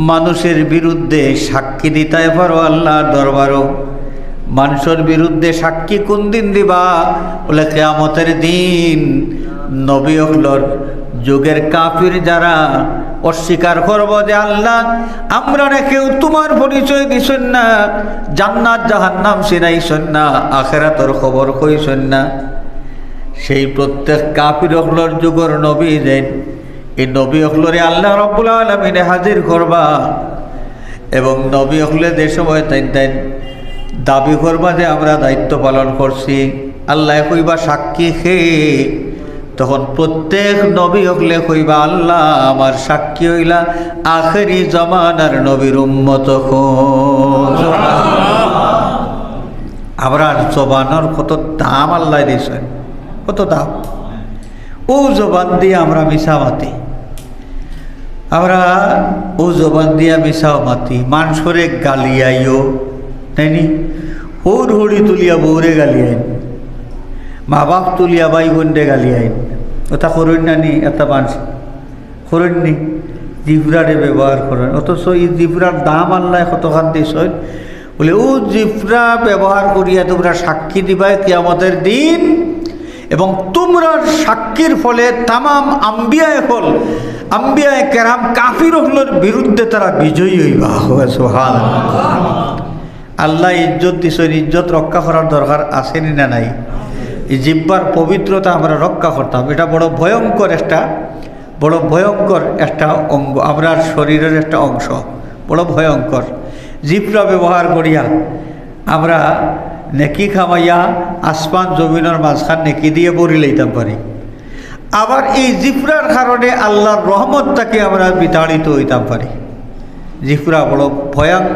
মানুষের বিরুদ্ধে সাক্ষী দিতে পারো আল্লাহর দরবারও। মানুষের বিরুদ্ধে সাক্ষী কোন দিন দিবা? বলে কিয়ামতের দিন। নবী হলর যুগের কাফির যারা অস্বীকার করব যে আল্লাহ আমরা কেউ তোমার পরিচয় দিছেন না, জান্নাত জাহান্নাম চিনাইছেন না, আখিরাতের খবর কইছেন না, সেই প্রত্যেক কাফির হলর যুগের নবী দেন এই নবী হলরে আল্লাহ রাব্বুল আলামিনে হাজির করবা। এবং নবী হলে যে সময় তাই দাবি করবা যে আমরা দায়িত্ব পালন করছি, আল্লাহ কইবা সাক্ষী খেয়ে, তখন প্রত্যেক নবী হলে কইবা আল্লাহ আমার সাক্ষী হইলা আখেরি জমানার নবীর উম্মত। আমরা জবানের কত দাম আল্লাহ দিয়েছেন, কত দাম। ও জবান দিয়ে আমরা মিশা মাতি, আমরা ও জবান দিয়া মিশাও মাতি। মানুষরে গালিয়াইও তাইনি, হুর হুড়ি তুলিয়া বউরে গালিয়াইন, মা বাপ তুলিয়া ভাই বোনরে গালিয়াইন। ওটা করুন না নি, এটা মানুষ করুন নি, জিভরারে ব্যবহার করেন। অথচ এই জিভরার দাম আল্লাহ কতখান দিয়েছেন। বলে ও জিভরা ব্যবহার করিয়া তোমরা সাক্ষী দিবাই কিয়ামতের দিন, এবং তোমরা সাক্ষীর ফলে তামাম আম্বিয়ায়ে হল আম্বিয়ায়ে কেরাম কাফির হলোর বিরুদ্ধে তারা বিজয়ী হইবা। সুবহানাল্লাহ। আল্লাহ ইজ্জত দিছেন, ইজ্জত রক্ষা করার দরকার আসেনি না নাই? এই জিহ্বার পবিত্রতা আমরা রক্ষা করতাম। এটা বড় ভয়ঙ্কর একটা অঙ্গ, আমরার শরীরের একটা অংশ, বড় ভয়ঙ্কর। জিহ্বা ব্যবহার করিয়া আমরা নেকি খামাইয়া আসমান জমিনের মাঝখান নেকি দিয়ে বড়ি লইতাম পারি। আবার এই জিহ্বার কারণে আল্লাহর রহমতটাকে আমরা বিতাড়িত হইতাম পারি। জিহ্বা বড়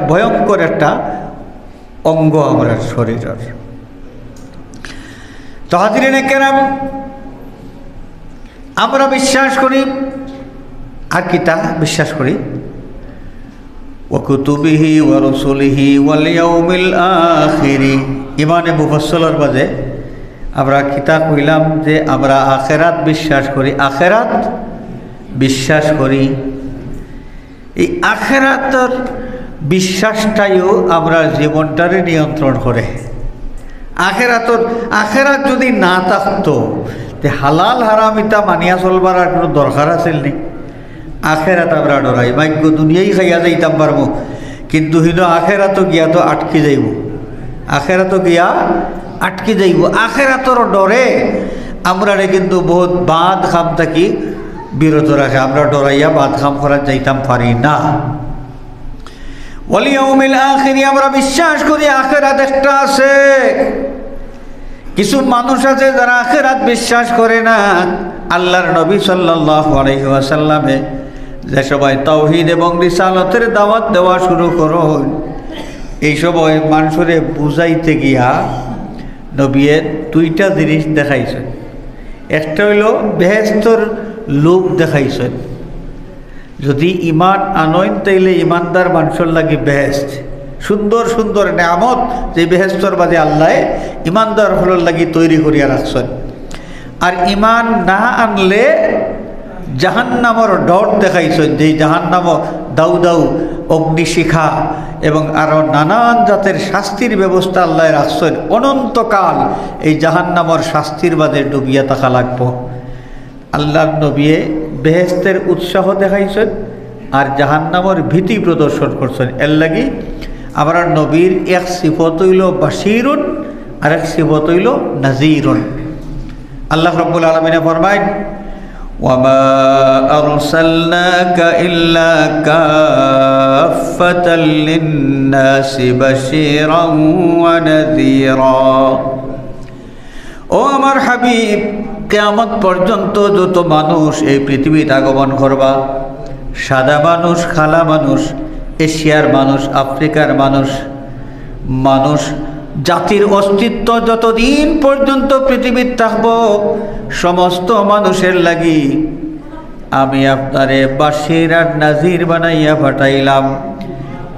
ভয়ঙ্কর একটা অঙ্গ আমরা শরীরের। তো হাজিরিনে কেরাম, আমরা বিশ্বাস করি আর কিতা বিশ্বাস করি ওয়া কুতুবিহি ওয়া রাসূলিহি ওয়াল ইয়াউমিল আখিরি। ইমানে মুফাসসালের মাঝে আমরা কিতা কইলাম যে আমরা আখিরাত বিশ্বাস করি, আখিরাত বিশ্বাস করি। এই আখিরাতের বিশ্বাসটাইও আমরা জীবনটারে নিয়ন্ত্রণ করে। আখেরাত যদি না থাকতো তে হালাল হারাম ইতা মানিয়া চলবার আর কোনো দরকার আছিল নি? আখেরাত আমরা ডরাই, ভাগ্য দুনিয়াই খাইয়া যাইতাম পারবো, কিন্তু হিনো আখেরাতও গিয়া তো আটকে যাইব, আখেরাতও গিয়া আটকে যাইব। আখেরাতর ডরে আমরা কিন্তু বহুত বাদ খাম থাকি বিরত রাখে, আমরা ডরাইয়া বাদ খাম করা যাইতাম পারি না। ওয়াল ইয়াউমিল আখির, আমরা বিশ্বাস করি আখিরাত একটা আছে। কিছু মানুষ আছে যারা আখিরাত বিশ্বাস করে না। আল্লাহর নবী সাল্লাল্লাহু আলাইহি ওয়াসাল্লামে যে সবাই তাওহীদ এবং রিসালাতের দাওয়াত দেওয়া শুরু করুন, এই সময় মানুষরে বুঝাইতে গিয়া নবীয়ে দুইটা জিনিস দেখাইছেন। একটা হইল বেহেশতর লোক দেখাইছেন। যদি ইমান আনইন তাইলে ইমানদার মানুষের লাগে বেহেশত, সুন্দর সুন্দর নেয়ামত যে বেহেশতর বাদে আল্লাহ ইমানদার হলোর লাগি তৈরি করিয়া রাখছেন। আর ইমান না আনলে জাহান্নামর ডর দেখাইছেন, যে জাহান্নাম দাউ দাউ অগ্নিশিখা এবং আরও নানান জাতের শাস্তির ব্যবস্থা আল্লাহ রাখছেন। অনন্তকাল এই জাহান্নামর শাস্তির বাদে ডুবিয়া থাকা লাগব। আল্লাহর নবীয়ে বেহেশতের উৎসাহ দেখাইছেন আর জাহান্নামর ভীতি প্রদর্শন করছেন। এর লাগি আমরা নবীর এক সিফত হইল বাশিরুন আর এক সিফত হইল নাজিরুন। আল্লাহ রাব্বুল আলামিন ফরমায়, ওয়ামা আরসালনাকা ইল্লা কাফফাতাল লিন-নাসি বাশীরান ওয়া নাযীরা। ও আমার হাবিব, কিয়ামত পর্যন্ত যত মানুষ এই পৃথিবীতে আগমন করবা, সাদা মানুষ, খালা মানুষ, এশিয়ার মানুষ, আফ্রিকার মানুষ জাতির অস্তিত্ব যতদিন পর্যন্ত পৃথিবীর থাকব, সমস্ত মানুষের লাগি আমি আপনারে বাশির আর নাজির বানাইয়া পাঠাইলাম।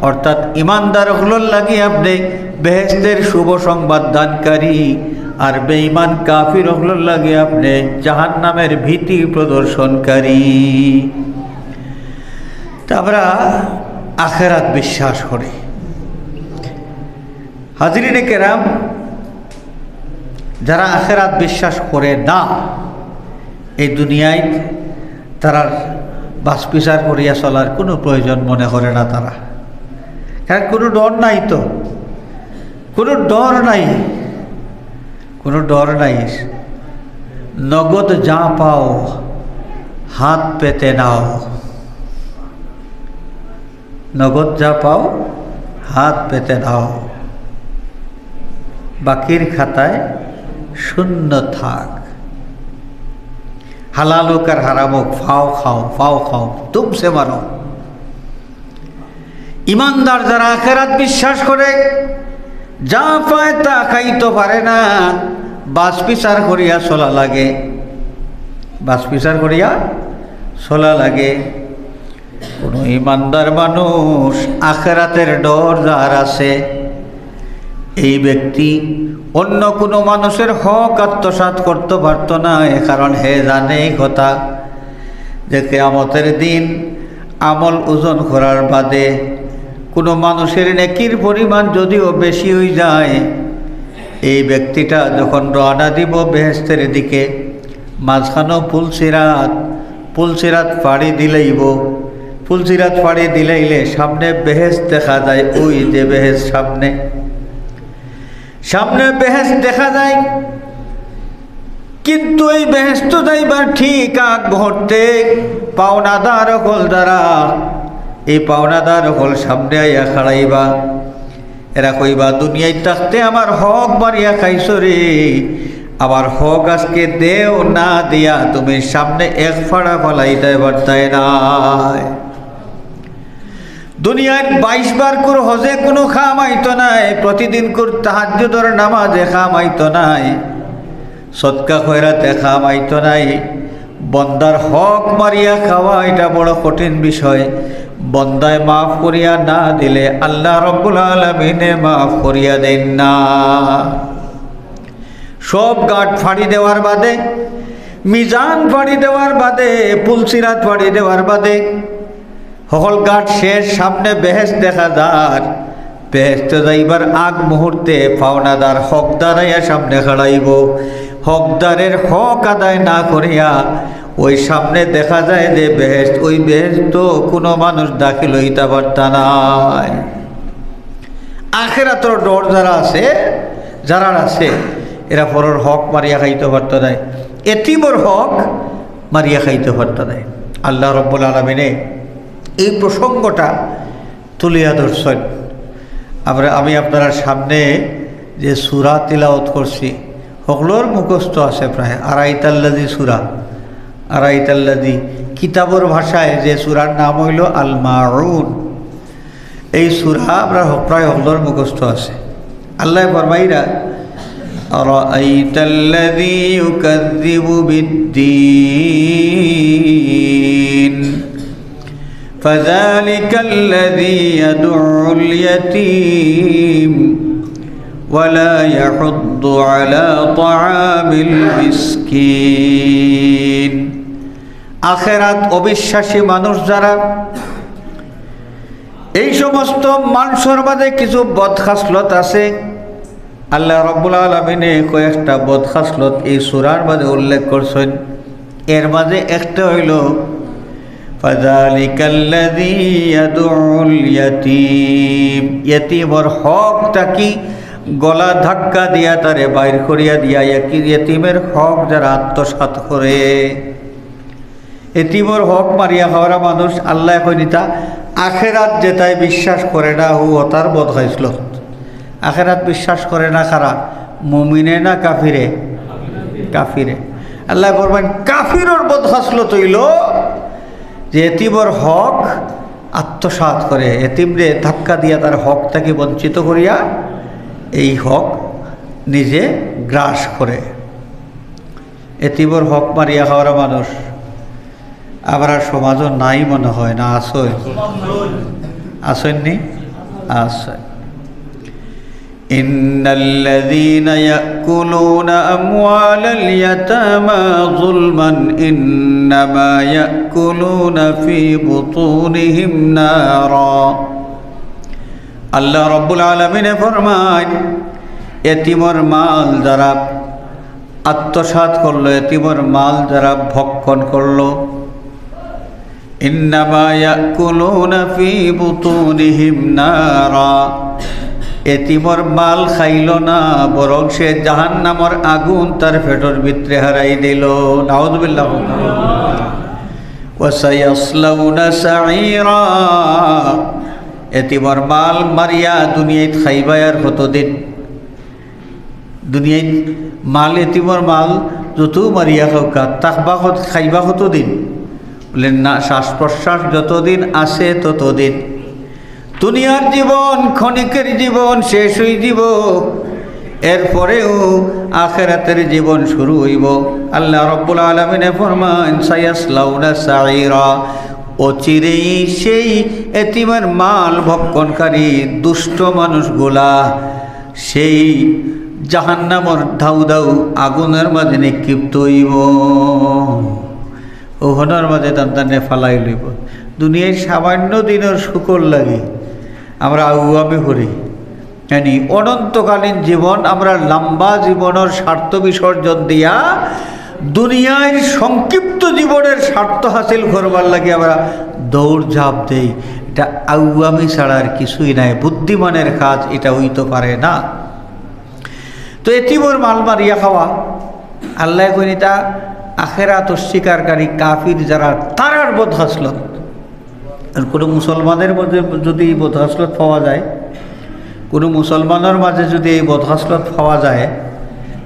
অর্থাৎ ইমানদার হলোর লাগি আপনি বেহেশতের শুভ সংবাদ দানকারী, আর বেঈমান কাফির হলোর লাগে আপনি জাহান্নামের ভীতি প্রদর্শনকারী। তা আমরা আখিরাত বিশ্বাস করি। হাজরিনে কেরাম, যারা আখেরাত বিশ্বাস করে না, এই দুনিয়ায় তারা বাছবিচার করিয়া চলার কোনো প্রয়োজন মনে করে না তারা। কারণ কোনো ডর নাই, তো কোনো ডর নাই, কোনো ডর নাই। নগদ যা পাও হাত পেতে নাও, নগদ যা পাও হাত পেতে নাও, বাকির খাতায় শূন্য থাক। হালাল হোক আর হারাম হোক, ফাও খাও, ফাও খাও, তুমসে মারো। ইমানদার যারা আখেরাত বিশ্বাস করে, যা পায় তা খাইতে পারে না, বাছবিচার করিয়া চলা লাগে, বাছবিচার করিয়া চলা লাগে। কোন ইমানদার মানুষ আখেরাতের ডর যার আছে, এই ব্যক্তি অন্য কোনো মানুষের হক আত্মসাৎ করতে পারত না। কারণ হে জানে এই কথা যে কিয়ামতের দিন আমল ওজন করার বাদে কোনো মানুষের নেকির পরিমাণ যদিও বেশি হয়ে যায়, এই ব্যক্তিটা যখন রওনা দিব বেহেশতের দিকে, মাঝখানো পুলসিরাত পাড়ি দিলেইব। পুলসিরাত পাড়ি দিলেইলে সামনে বেহেশত দেখা যায়, ওই যে বেহেশত সামনে বেহেশত দেখা যায়। কিন্তু এই বেহেশত যাইবার ঠিক আগ মুহূর্তে পাওনাদার হল দ্বারা, এই পাওনাদার হল সামনে আইয়া খাড়াইবা। এরা কইবা, দুনিয়ায় থাকতে আমার হক মারিয়া খাইছো রে, আমার হক আজকে দেও না দিয়া তুমি সামনে এক ফাড়া ফালাইতে পারতাই নাই। দুনিয়ার 22 বার কুর হজে কোনো খামাইতো নাই, প্রতিদিন কুর তাহাজ্জুদের নামাজে খামাইতো নাই, সদকা খয়রাতে খামাইতো নাই। বন্দার হক মারিয়া খাওয়া এটা বড় কঠিন বিষয়। বন্দায় মাফ করিয়া না দিলে আল্লাহ রব্বুল আলামিনে মাফ করিয়া দেন না। সব গাঁট ফাড়ি দেওয়ার বাদে, মিজান ফাড়ি দেওয়ার বাদে, পুলসিরাত ফাড়ি দেওয়ার বাদে সকল গাঁট শেষ, সামনে বেহেশত দেখা যার। বেহেশতে যাইবার আগ মুহূর্তে পাওনাদার হকদারাইয়া সামনে খাড়াইব। হকদারের হক আদায় না করিয়া ওই সামনে দেখা যায় যে বেহেশত, ওই বেহেশত তো কোনো মানুষ দাখিল হইতে পারতা নাই। আখেরাতের ডর যারা আছে এরা পরের হক মারিয়া খাইতে পারত নাই, এতিমর হক মারিয়া খাইতে পারত নাই। আল্লাহ রব্বুল আলামিনে এই প্রসঙ্গটা তুলিয়া ধরছেন। আমি আপনার সামনে যে সূরা তিলাওয়াত করছি সকলের মুখস্থ আছে প্রায়। আরাইতাল্লাযী সূরা, আরাইতাল্লাযী কিতাবর ভাষায় যে সূরার নাম হইল আল মাউন। এই সূরা আমরা প্রায় সকলের মুখস্থ আছে। আল্লাহ ফরমাইরা, আরাইতাল্লাযী ইউকাযযিবু বিদ্দীন فذلك الذي يدعو اليتيم ولا يحض على طعام المسكين। আখিরাত অবিশ্বাসী মানুষ যারা, এই সমস্ত মানুষের মাঝে কিছু বদখাসলত আছে। আল্লাহ রাব্বুল আলামিনে কয়েকটা বদখাসলত এই সূরার মাঝে উল্লেখ করছেন। এর মাঝে একটা হইল ফাযালিকাল্লাযী ইয়াদউল ইয়াতীম, ইয়াতীমর হকটা কি গলা ধাক্কা দিয়া তারে বাইর করিয়া দিয়া, ইয়াতীমের হক যারা আত্মসাৎ করে, এতিমর হক মারিয়া খাওয়ারা মানুষ আল্লাহ কইনিতা আখেরাত যেটাই বিশ্বাস করে না হু তার বদ হয়েছিল। আখেরাত বিশ্বাস করে না কারা? মুমিনে না কাফিরে? কাফিরে। আল্লাহ বলবেন কাফিরর বদ হাসলো তৈল যে এতিমর হক আত্মসাৎ করে, এতিমরে ধাক্কা দিয়া তার হকটাকে বঞ্চিত করিয়া এই হক নিজে গ্রাস করে। এতিমর হক মারিয়া খাওয়ারা মানুষ আবার আর সমাজও নাই মনে হয় না? আসই আসেননি? আসেন। ইন্নাল্লাযীনা ইয়াকুলুনা আমওয়ালাল ইয়াতামা যুলমান ইন্নামা ইয়াকুলুনা ফী বুতুনিহিম নারা আল্লাহ রব্বুল আলামিনে ফরমায় এতিমর মাল যারা আত্মসাৎ করলো, এতিমর মাল যারা ভক্ষণ করলো, ইন্নামা ইয়াকুলুনা ফি বুতুনিহিম নারা, এতিমর মাল খাইল না, বরং সে জাহান্নামের আগুন তার পেটের ভিতরে হারাই দিল। নাউযুবিল্লাহ। ওয়া সায়াসলাউনা সাঈরা, এতিমর মাল মারিয়া দুনিয়ায় খাইবাই আর কতদিন? দুনিয়ায় মাল, এতিমর মাল যত মারিয়া খাওকা তাকবা খাইবা কতদিন? বলেন না, শ্বাস প্রশ্বাস যতদিন আছে ততদিন। দুনিয়ার জীবন ক্ষণিকের জীবন, শেষ হয়ে যাব, এরপরেও আখিরাতের জীবন শুরু হইব। আল্লাহ রাব্বুল আলামিনে ফরমান সায়াসলাউনা সাঈরা, অচিরেই সেই এতিমের মাল ভক্ষণকারী দুষ্ট মানুষগুলা সেই জাহান্নামের ধাউ ধাউ আগুনের মাঝে নিক্ষিপ্ত হইব, ওহনের মাঝে তান্তানে ফালাই লইব। দুনিয়ায় সামান্য দিনের শুকর লাগে আমরা আউয়ামি করি, জানি অনন্তকালীন জীবন আমরা লম্বা জীবনের স্বার্থ বিসর্জন দিয়া দুনিয়ার সংক্ষিপ্ত জীবনের স্বার্থ হাসিল করবার লাগে আমরা দৌড় ঝাঁপ দেই। এটা আউয়ামি ছাড়া আর কিছুই নাই, বুদ্ধিমানের কাজ এটা হইতে পারে না। তো এতিমর মাল মারিয়া খাওয়া আল্লাহ কইতা আখেরাত অস্বীকারী কাফির যারা তারার বোধ হাসলত। আর কোনো মুসলমানের মধ্যে যদি এই বোধ হাসলত পাওয়া যায়, কোনো মুসলমানের মাঝে যদি এই বোধ হাসলত পাওয়া যায়,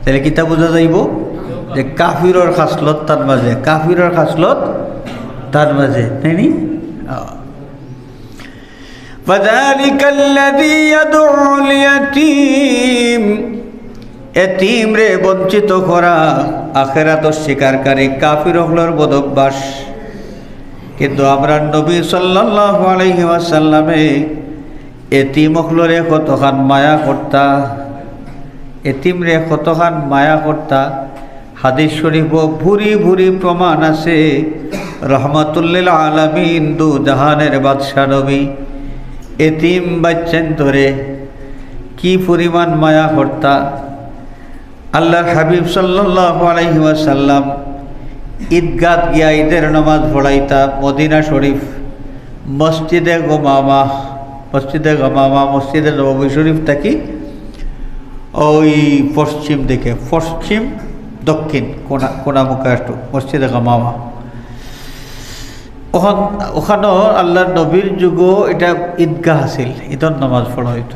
তাহলে কিতা বোঝা যাইব যে কাফিরর খাসলত তার মাঝে, কাফিরর খাসলত তার মাঝে, তাই নি? ফাযালিকা আল্লাযী ইয়াদউল ইয়াতীম, এতিম রে বঞ্চিত করা আখিরাত অস্বীকারী কাফির হলোর বদভ্যাস। কিন্তু আমরা নবী সাল্লাল্লাহু আলাইহি ওয়াসাল্লামে এতিম হলরে কতখান মায়া করতা, এতিম রে কতখান মায়া করতা। হাদিস শরীফ ভুরি ভুরি প্রমাণ আছে। রহমাতুল্লিল আলামিন দু জাহানের বাদশা নবী এতিম বাচ্চান ধরে কি পরিমাণ মায়া করতা। আল্লাহর হাবিব সাল্লাল্লাহু আলাইহি ওয়াসাল্লাম ঈদগাহ গিয়া ঈদের নামাজ পড়াইতা। মদিনা শরীফ মসজিদে গমামা, মসজিদে নববী শরীফ থাকি ওই পশ্চিম দিকে, পশ্চিম দক্ষিণ কোনামুখে আসতো মসজিদে গমামা। ওখানেও আল্লাহর নবীর যুগও এটা ঈদগাহ আছিল, ঈদের নামাজ পড়া হইত।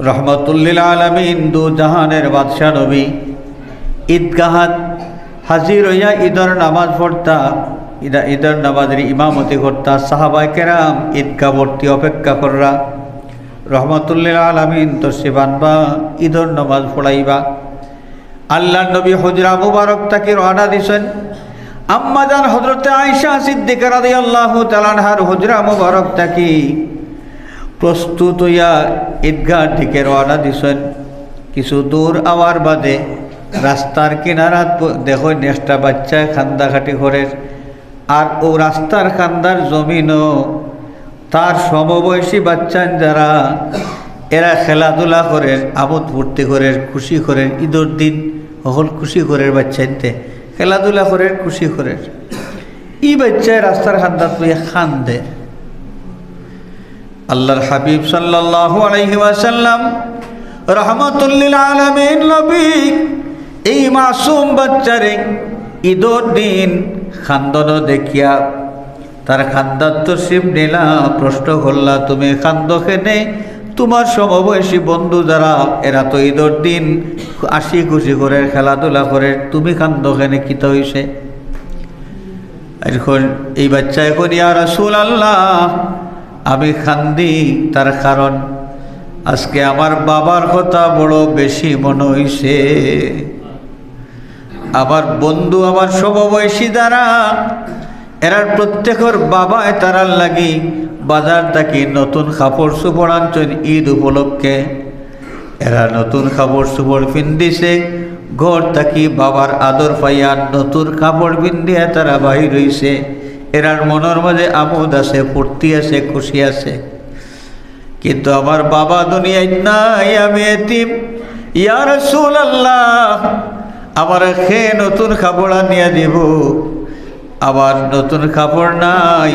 রহমতুল্লিল আলামিন দু জাহানের বাদশাহ নবী ঈদগাহাত হাজির হইয়া ঈদের নামাজ পড়তা, ঈদের নামাজের ইমামতি করতা। সাহাবায়ে কেরাম ঈদগাহবর্তী অপেক্ষা কররা। রহমতুল্লিল আলামিন তশরিফ আনবা, ঈদের নামাজ পড়াইবা। আল্লাহর নবী হুজরা মুবারক তাকে রওনা দিছেন। আম্মাজান হযরতে আয়েশা সিদ্দিকা রাদিয়াল্লাহু তাআলা আনহার হুজরা মুবারক তাকে প্রস্তুত হইয়া ঈদগাহ দিকে রওনা দিছেন। কিছু দূর আওয়ার বাদে রাস্তার কিনারাত দেখো নেক্সটা বাচ্চা খান্দাখাটি করে, আর ও রাস্তার খান্দার জমিনও তার সমবয়সী বাচ্চা যারা এরা খেলাধুলা করে, আমোদ ফুর্তি করে, খুশি করে। ঈদের দিন সকল খুশি করে বাচ্চাইতে খেলাধুলা করে, খুশি করে। ই বাচ্চায় রাস্তার খান্দাত বইয়া খান্দে। আল্লাহর হাবিব সাল্লাল্লাহু আলাইহি ওয়াসাল্লাম রহমাতুল্লিল আলামিন নবী এই মাসুম বাচ্চারে ঈদের দিন খান্দন দেখিয়া তার খান্দার তশরিফ নিলা। প্রশ্ন করলা, তুমি খান্দ খেনে? তোমার সমবয়সী বন্ধু যারা এরা তো ঈদের দিন হাসি খুশি করে খেলাধুলা করে, তুমি খান্দ খেনে কিতা হইছে? এখন এই বাচ্চা এখন ইয়া রাসূলুল্লাহ আমি খান্দি তার কারণ আজকে আমার বাবার কথা বড় বেশি মনে হইছে। আমার বন্ধু, আমার সমবয়সী যারা এরার প্রত্যেকের বাবায় তারার লাগি বাজার থাকি নতুন কাপড় চোপড় আনছেন ঈদ উপলক্ষে। এরা নতুন কাপড় চোপড় পিন্দিছে, ঘর থাকি বাবার আদর পাইয়া নতুন কাপড় পিন্দিয়া তারা বাহির হইছে। এরার মনের মাঝে আমোদ আছে, ফুর্তি আছে, খুশি আছে। কিন্তু আমার বাবা দুনিয়ায় নাই, আমি এতিম। ইয়া রাসূলুল্লাহ, আমার খে নতুন কাপড় আনিয়া দিব। আবার নতুন কাপড় নাই,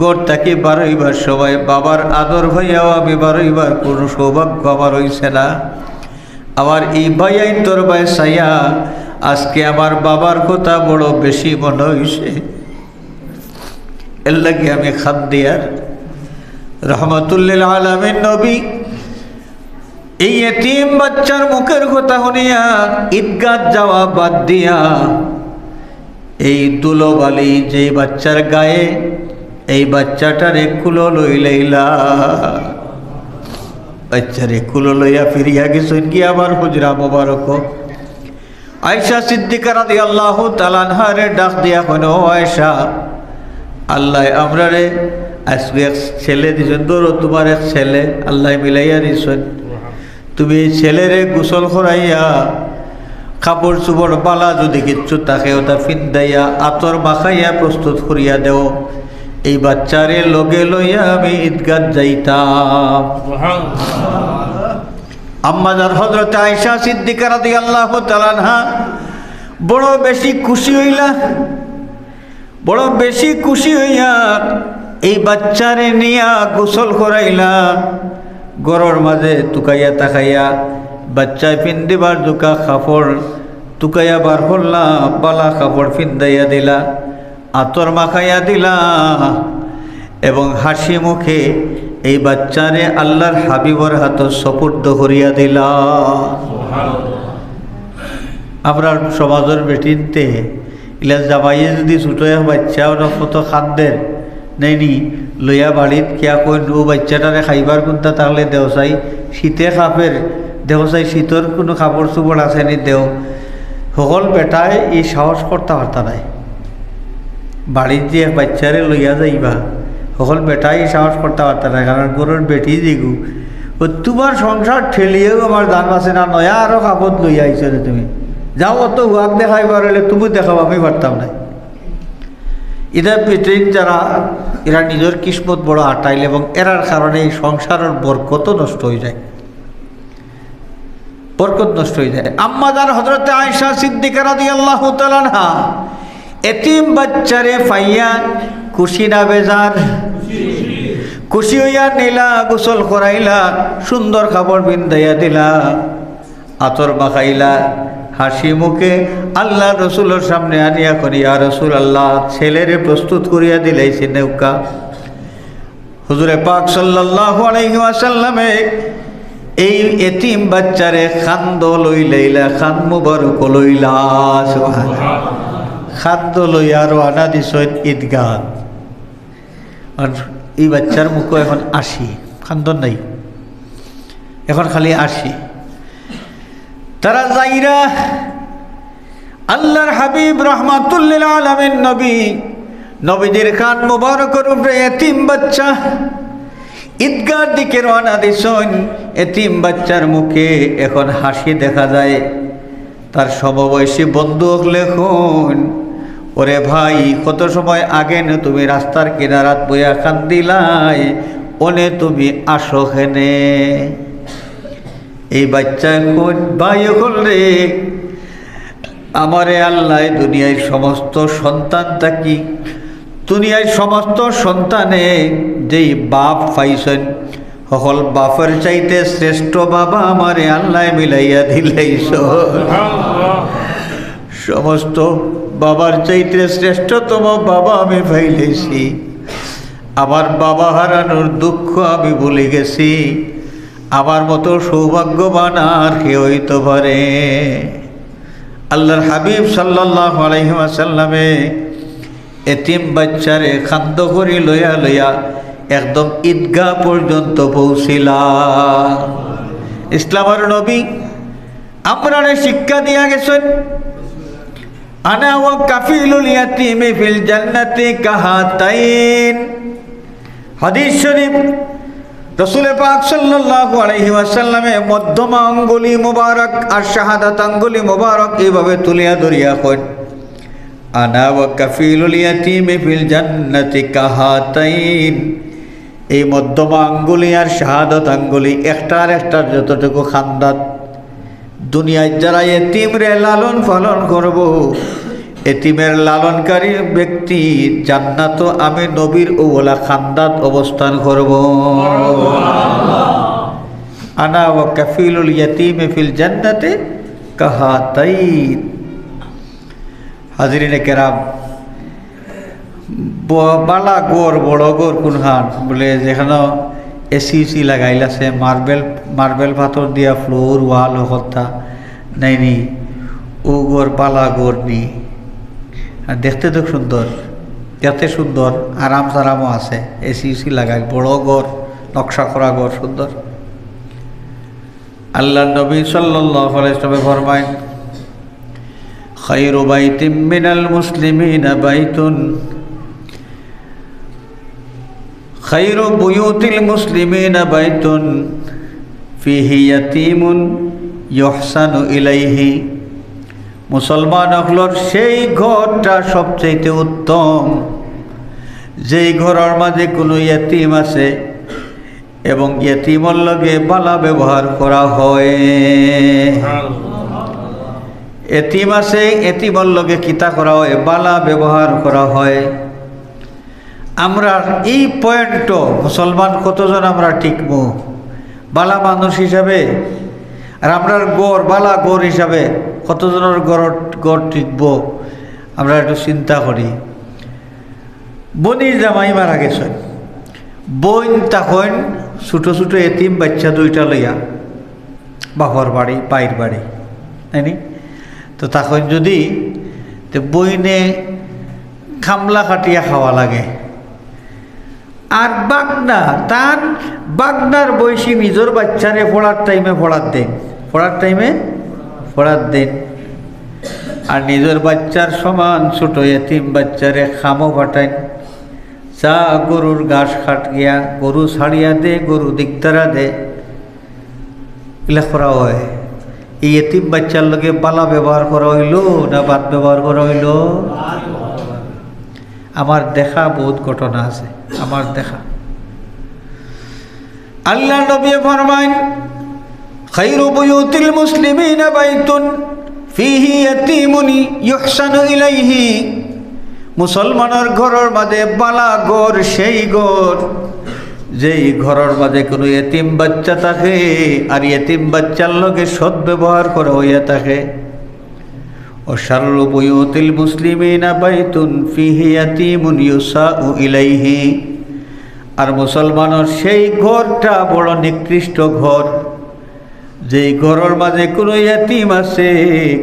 গোর থাকি বারোইবার সময় বাবার আদর হইয়াও আমি বারোইবার কোনো সৌভাগ্য আমার হইছে না। আমার এই ভাইয়াই তোর ভাই সাইয়া আজকে আমার বাবার কথা বড় বেশি মনে হইছে, এর লাগে আমি খাদ্দিয়ার রহমতুল্লিল আলামিন নবী এই এতিম বাচ্চার মুখের কথা শুনিয়া ঈদগাহ যাওয়া বাদ দিয়া এই দুলোবালি যে বাচ্চার গায়ে এই বাচ্চাটারে কুলো লইলাইলা, বাচ্চারে কুলো লইয়া ফিরিয়া গেছেন কি আবার হুজরা মোবারক। আয়েশা সিদ্দিকা রাদিয়াল্লাহু তাআলা আনহারে ডাক দিয়া কইল, ও আয়েশা, আল্লাহ আমরারে আজকে এক ছেলে দিছেন, ধরো তোমার এক ছেলে আল্লাহ মিলাইয়া দিছেন, তুমি এই ছেলেরে গোসল করাইয়া কাপড় চোপড় বালা যদি কিচ্ছু থাকে ওটা ফিন্দাইয়া আতর মাখাইয়া প্রস্তুত করিয়া দেও, এই বাচ্চারে লগে লইয়া আমি ঈদগাহ যাইতাম। আম্মাজান হযরত আয়েশা সিদ্দিকা রাদিয়াল্লাহু তাআলা আনহা বড় বেশি খুশি হইলা, বড় বেশি খুশি হইয়া এই বাচ্চারে নিয়া গোসল করাইলা, গরর মাঝে তুকাইয়া তাকাইয়া বাচ্চায় পিন্দিবার দুকা কাপড় তুকাইয়া বার করলা, বালা কাপড় পিন্দাইয়া দিলা, আতর মাখাইয়া দিলা এবং হাসি মুখে এই বাচ্চারে আল্লাহর হাবিবর হাত সপুর্দ করিয়া দিলা। আমরা সমাজের বেটিনতে ইলা জামাইয়ে যদি ছুটোয়া বাচ্চা ওরা কত খাদ্যের নেইনি লইয়া বাড়িত কিয়া কই নু বাচ্চাটারে খাইবার কোনটা তাহলে দেও চাই, শীতে খাপের দেও চাই, শীতর কোনো কাপড় চোপড় আছে নি দেও। সকল বেটায় এই সাহস করতে পারতা নাই, বাড়ির যে বাচ্চারে লইয়া যাইবা সকল বেটাই সাহস করতে পারতা না, কারণ গরুর বেটি যেগু ও তোমার সংসার ঠেলিয়েও আমার দান আছে না, নয়া আরও কাপড় লইয়া আইছো রে তুমি যাও, অত হুয়াক দেখাইবার হলে তুমি দেখাও, আমি পারতাম না। এদের পেটের যারা এরা নিজের কিসমত বড় আটাইল এবং এরার কারণে এই সংসারের বরকত নষ্ট হয়ে যায়, বরকত নষ্ট হয়ে যায়। আম্মাজান হযরত আয়েশা সিদ্দিকা রাদিয়াল্লাহু তাআলা আনহা এতিম বাচ্চারে পাইয়া খুশি না বেজার? খুশি হইয়া নিলা, গোসল করাইলা, সুন্দর কাপড় বিন্দাইয়া দিলা, আতর মাখাইলা, হাসি মুখে আল্লাহ রসুলের সামনে আনিয়া করি, ইয়া রাসূলুল্লাহ, ছেলেরে প্রস্তুত করিয়া দিলাইছে নৌকা। হুজুরে পাক সাল্লাল্লাহু আলাইহি ওয়াসাল্লামে এই এতিম বাচ্চারে খান্দ লইলাইলা, খান মুবারক লইলা, সুবহানাল্লাহ, খাদ্য লইয়া রওনা দিছেন ঈদগাহ। আর এই বাচ্চার মুখে এখন আসি, খান্দন নাই, এখন খালি আসি। তারা যাইরা আল্লাহর হাবিব রহমাতুল্লিল আলামিন নবী, নবীদের খান মুবারকের উপরে এতিম বাচ্চা ঈদগাহর দিকে রওনা দিছেন। এতিম বাচ্চার মুখে এখন হাসি দেখা যায়। তার সমবয়সী বন্ধু লেখন, ওরে ভাই, কত সময় আগে না তুমি রাস্তার কিনারাত বইয়া কান্দিলাই, ওনে তুমি আসো হেনে। এই বাচ্চা কোন ভাই হল রে, আমারে আল্লাহ দুনিয়ার সমস্ত সন্তান থাকি, দুনিয়ার সমস্ত সন্তানে যেই বাপ পাইছেন সকল বাপের চাইতে শ্রেষ্ঠ বাবা আমারে আল্লাহ মিলাইয়া দিলাইছ। সমস্ত বাবার চাইতে শ্রেষ্ঠতম বাবা আমি পাইলেছি। আমার বাবা হারানোর দুঃখ আমি ভুলে গেছি। আমার মতো সৌভাগ্যবান আর কে হইতে পারে? আল্লাহর হাবিব সাল্লাল্লাহু আলাইহি ওয়াসাল্লামে এতিম বাচ্চারে খাদ্য করি লইয়া লইয়া একদম ঈদগাহ পর্যন্ত পৌঁছিলা। ইসলামের নবী আমরারে শিক্ষা দিয়া গেছেন, আনা ওয়া কাফিলুল ইয়াতীমি ফিল জান্নাতি কাহাতাইন। হাদিস শরীফ রাসূল পাক সাল্লাল্লাহু আলাইহি ওয়াসাল্লামে মধ্যমা আঙ্গুলি মুবারক আর শাহাদাত আঙ্গুলি মুবারক এইভাবে তুলিয়া ধরিয়া কইন, আনা ওয়া কাফিলুল ইয়াতীমি ফিল জান্নাতি কাহাতাইন। এই মধ্যমা আঙ্গুলি আর শাহাদত আঙ্গুলি একটার একটার যতটুকু খান্দাত, দুনিয়ায় যারা এতিমরে লালন পালন করব, এতিমের লালনকারী ব্যক্তি জান্নাত আমি নবীর ওলা খান্দাত অবস্থান করব। আনা ওয়া কাফিলুল ইয়াতীম ফিল জান্নাতে কাহাতাইন। হাজরিনে কেরাম, বালা গোর বড় গোর কোনখান বলে যেখানে এসি লাগাইলাছে, মার্বেল পাথর দিয়া ফ্লোর ওয়াল হতা নাইনি, ও গোর বালা গোর নি। আর দেখতে তো সুন্দর, এতে সুন্দর, আরাম সারামও আছে, এসি লাগাই, বড় গোর, নকশা করা গোর সুন্দর। আল্লাহ নবী সাল্লাল্লাহু আলাইহি ওয়াসাল্লাম ফরমায়, খায়রু বাইতিম মিনাল মুসলিমিনা বাইতুন, খায়রু বুয়ুতিল মুসলিমিনা বাইতুন ফিহি ইয়াতীমুন ইহসানু ইলাইহি। মুসলমান হলর সেই ঘরটা সবচেয়ে উত্তম যেই ঘরের মাঝে কোনো ইয়াতীম আছে এবং ইয়াতীমর লগে বালা ব্যবহার করা হয়। এতিম আছে, এতিমর লগে কিতা করা হয়, বালা ব্যবহার করা হয়। আমরা এই পয়েন্টও মুসলমান কতজন আমরা টিকবো বালা মানুষ হিসাবে, আর আমরা গড় বালা গড় হিসাবে কতজনের গড় টিকবো আমরা একটু চিন্তা করি। বনির জামাই মারা গেছেন, বোন তখন ছোটো ছোটো এতিম বাচ্চা দুইটা লইয়া বাপর বাড়ি বাইর বাড়ি তাইনি, তো তখন যদি বইনে খামলা কাটিয়া খাওয়া লাগে, আর বাগনা তার বাগনার বয়সী নিজের বাচ্চারে পড়ার টাইমে পড়ার দেন, আর নিজের বাচ্চার সমান ছোট এতিম বাচ্চারে খামো ফাটাইন, চা গরুর ঘাস খাট গিয়া গরু ছাড়িয়া দে, গরু দিকদারা দে, এগুলা করা হয়। এই এতিম বাচ্চার লগে বালা ব্যবহার করা হইল না বাদ ব্যবহার করা হইল? আমার দেখা বহুত ঘটনা আছে, আমার দেখা। আল্লাহ নবী ফরমায়, খায়রু বুয়ুতিল মুসলিমিনা বাইতুন ফিহি ইয়াতীমুন ইহসানু ইলাইহি। মুসলমানের ঘরের মাঝে বালা ঘর সেই ঘর যেই ঘরের মাঝে কোনো এতিম বাচ্চা থাকে আর এতিম বাচ্চার লগে সৎ ব্যবহার করা হইয়া থাকে। ও শাররু বুয়ুতিল মুসলিমিনা বাইতুন ফিহি ইয়াতীমুন ইউসাউ ইলাইহি। আর মুসলমানের সেই ঘরটা বড় নিকৃষ্ট ঘর যেই ঘরের মাঝে কোনো এতিম আছে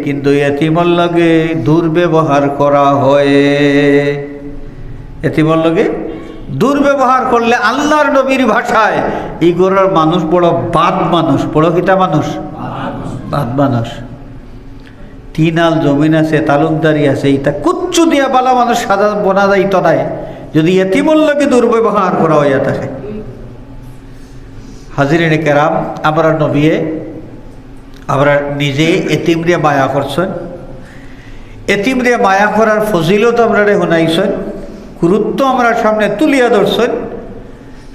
কিন্তু এতিমর লগে দুর্ব্যবহার করা হয়। এতিমর লগে দুর্ব্যবহার করলে আল্লাহর নবীর ভাষায় এই ঘরের মানুষ বড় বাদ মানুষ, বড় কিতা মানুষ, বাদ মানুষ। তিনাল জমিন আছে, তালুকদারি আছে, এটা কুচ্ছু দিয়া বালা মানুষ সাদা বোনা যাইত নাই যদি এতিমর লগে দুর্ব্যবহার করা হইয়া থাকে। হাজিরিনে কেরাম, আমরা নবীয়ে আমরা নিজে এতিমরে মায়া করছেন, এতিমরে মায়া করার ফজিলত আমরা শুনাইছেন, গুরুত্ব আমরা সামনে তুলিয়া ধরছেন।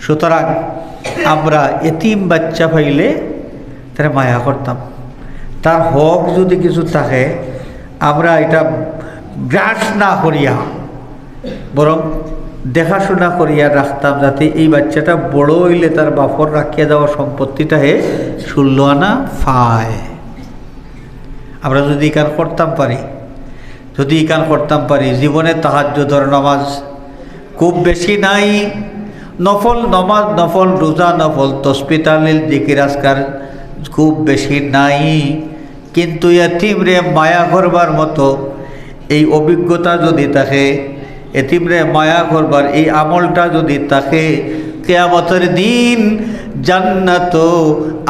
সুতরাং আমরা এতিম বাচ্চা পাইলে তারা মায়া করতাম, তার হক যদি কিছু থাকে আমরা এটা গ্রাস না করিয়া বরং দেখাশোনা করিয়া রাখতাম, যাতে এই বাচ্চাটা বড় হইলে তার বাপর রাখিয়া যাওয়া সম্পত্তিটা হে 16 আনা পায়। আমরা যদি ইকান করতাম পারি, জীবনে তাহাজ্জুদের নামাজ খুব বেশি নাই, নফল নমাজ, নফল রোজা, নফল তাসবিহ তাহলিল জিকির আজকার খুব বেশি নাই, কিন্তু এতিমরে মায়া করবার মতো এই অভিজ্ঞতা যদি থাকে, এতিমরে মায়া করবার এই আমলটা যদি থাকে, কিয়ামতের দিন জান্নাত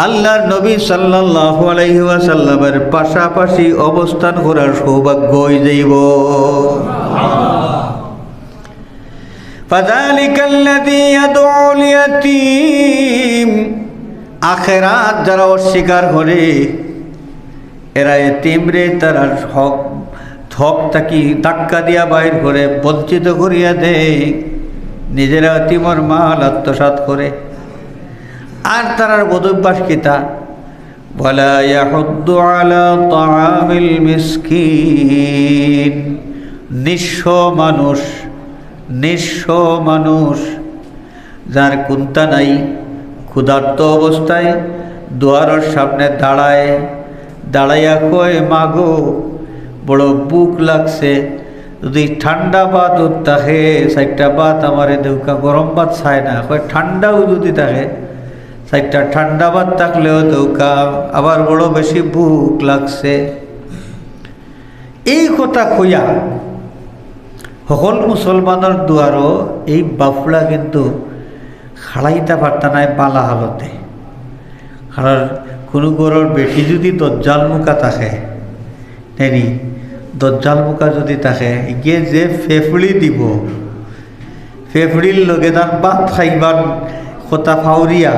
আল্লাহর নবী সাল্লাল্লাহু আলাইহি ওয়াসাল্লামের পাশাপাশি অবস্থান করার সৌভাগ্য হয়ে যাইব। ফাযালিকাল্লাযী ইয়াদউল ইয়াতীম। আখিরাত যারা অস্বীকার করে এরা এতিমরে তার হক থাকি ধাক্কা দিয়া বাইর করে বঞ্চিত করিয়া দেয়। নিজেরা অতিমর মাল আত্মসাৎ করে। আর তারার বদভ্যাস কিতা, ওয়ালা ইয়াহুদ্দু আলা তাআমিল মিসকিন, নিঃস্ব মানুষ যার কুন্তা নাই, ক্ষুধার্ত অবস্থায় দুয়ারের সামনে দাঁড়াইয়া কয়, মাগো বড় বুক লাগছে, যদি ঠান্ডা ভাত থাকে 4টা ভাত আমারে দেউকা, গরম ভাত চায় না, কয় ঠান্ডাও যদি থাকে 4টা ঠান্ডা ভাত থাকলেও দেউকা, আবার বড় বেশি ভুক লাগছে। এই কথা কইয়া সকল মুসলমানের দুয়ারও এই বাফলা কিন্তু খাড়াইতে পারতা নাই বালা হালতে। কারণ কোনো ঘরের বেটি যদি দজ্জাল মুখা থাকে, নেনি দজ্জাল মুখা যদি থাকে, গিয়ে যে ফেফড়ি দিব, ফেফড়ির লগে তার ভাত খাইবার কথা ফাউরিয়া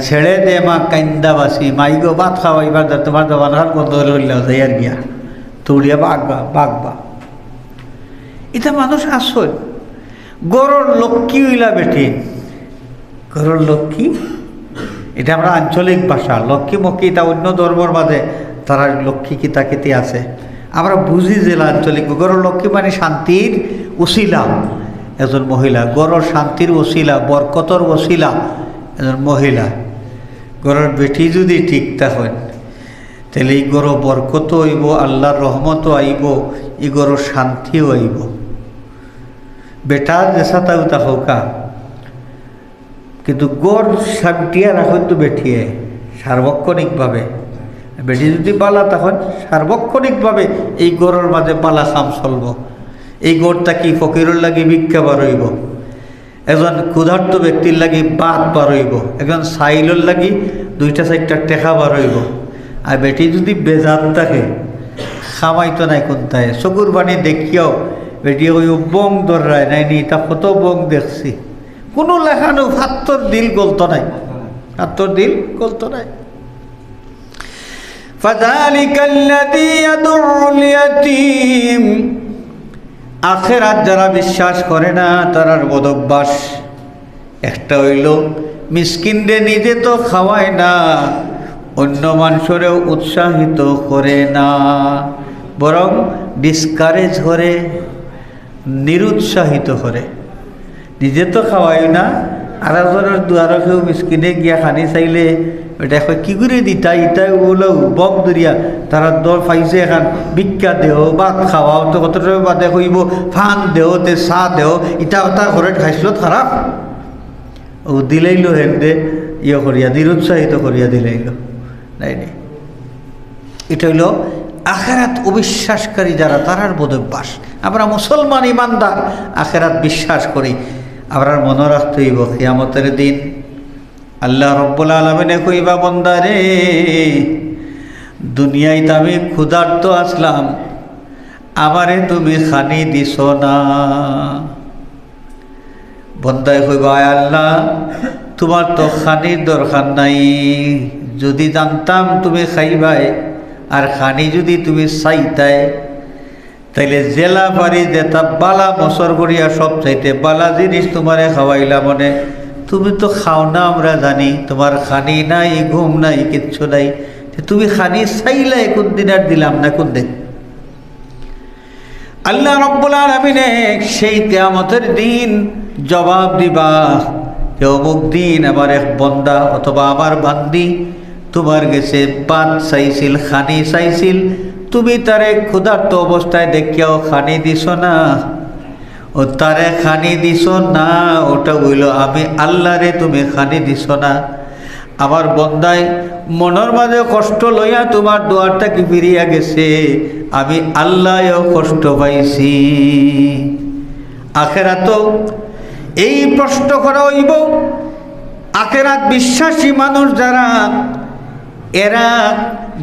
ছেড়ে দে মা কান্দা বাসি, মাইগো ভাত খাওয়াইবার তোমার জবানহার বন্ধ হইলেও যাই আর গিয়া তুলিয়া বাগবা। এটা মানুষ আসল। গরুর লক্ষ্মী হইলা বেটি, গরুর লক্ষ্মী, এটা আমরা আঞ্চলিক ভাষা। লক্ষ্মী মক্কি এটা অন্য ধর্মর মাঝে তারা লক্ষ্মী কিতাকিতি আছে, আমরা বুঝি যে আঞ্চলিক। গরুর লক্ষ্মী মানে শান্তির উসিলা একজন মহিলা, গরুর শান্তির উসিলা, বরকতর উসিলা একজন মহিলা। গরুর বেটি যদি ঠিক থাকেন তাহলে এই গরু বরকত হইব, আল্লাহর রহমতও আইব, এই গরুর শান্তিও আইব। বেটার যেসাতা উতা হোকা, কিন্তু গড় শান্তিয়া রাখেন তো বেঠিয়ে সার্বক্ষণিকভাবে। বেটি যদি পালা তখন সার্বক্ষণিকভাবে এই গড়ের মাঝে পালা কাম চলব। এই গড়টা কি ফকিরের লাগি ভিক্ষা বার হইব, একজন ক্ষুধার্ত ব্যক্তির লাগি বাদ বার হইব, একজন সাইলের লাগি 2-4টা টেকা বার হইব। আর বেটি যদি বেজাত থাকে খামাইতো নাই কোনটায়, চকুর পানি দেখিয়াও বেটি ওই বং দর্রায় নাই নি, তা কত বং দেখছি, কোনো লেখানো হাত্তর দিল গলতো নাই, হাত্তর দিল গলতো নাই। ফাযালিকাল্লাযী ইয়াদউল ইয়াতীম, আখিরাত যারা বিশ্বাস করে না তারার বদভ্যাস একটা হইল মিসকিনরে নিজে তো খাওয়ায় না, অন্য মানুষেরও উৎসাহিত করে না, বরং ডিসকারেজ করে, নিরুৎসাহিত করে। নিজে তো খাওয়াই না, আর একজনের দুয়ারে কেউ মিসকিনে গিয়া খানি চাইলে এটা কি করে দিতা, ইটা ওগুলো বক দরিয়া তারা দর পাইছে এখান ভিক্ষা দেও, ভাত খাওয়াও, তো কতটা বাদে কইব ফান দেও, তে চাহ দেও, ইটা ওটা ঘরে খাইছিল খারাপ, ও দিলাইলো হেন্দে ইয়ে করিয়া নিরুৎসাহিত করিয়া দিলাইলো নাই। এটা হইল আখেরাত অবিশ্বাসকারী যারা, তারার বদভ্যাস। আমরা মুসলমান ইমানদার আখেরাত বিশ্বাস করি। আমরা মনে রাখতে হইব কিয়ামতের দিন আল্লাহ রব্বুল আলামিনে কইবা, বান্দা রে দুনিয়ায় আমি ক্ষুধার্ত আসলাম, আমারে তুমি খানি দিছ না। বন্দায় কইবা, আয় আল্লাহ তোমার তো খানির দরকার নাই, যদি জানতাম তুমি খাইবাই আর খানি যদি তুমি চাইতাই তাইলে জেলা বাড়ি যেতা বালা বছর করিয়া সব চাইতে বালা জিনিস তোমারে খাওয়াইলা, মনে তুমি তো খাও না, আমরা জানি তোমার খানি নাই, ঘুম নাই, কিচ্ছু নাই, তুমি খানি চাইলাই কোন দিন আর দিলাম না কোন দিন। আল্লাহ রব্বুল আলামিনে সেই কিয়ামতের দিন জবাব দিবা যে অমুক দিন আমার এক বন্দা অথবা আমার বান্দি তোমার গেছে ভাত চাইছিল, খানি চাইছিল, তুমি তারে ক্ষুধার্ত অবস্থায় দেখিয়াও খানি দিছ না, ও তারে খানি দিছ না, ওটা বইল আমি আল্লাহরে তুমি খানি দিছ না। আমার বন্দায় মনের মাঝে কষ্ট লইয়া তোমার দুয়ারটা কি ফিরিয়া গেছে, আমি আল্লাহও কষ্ট পাইছি। আখেরাত এই প্রশ্ন করা হইব। আখেরাত বিশ্বাসী মানুষ যারা, এরা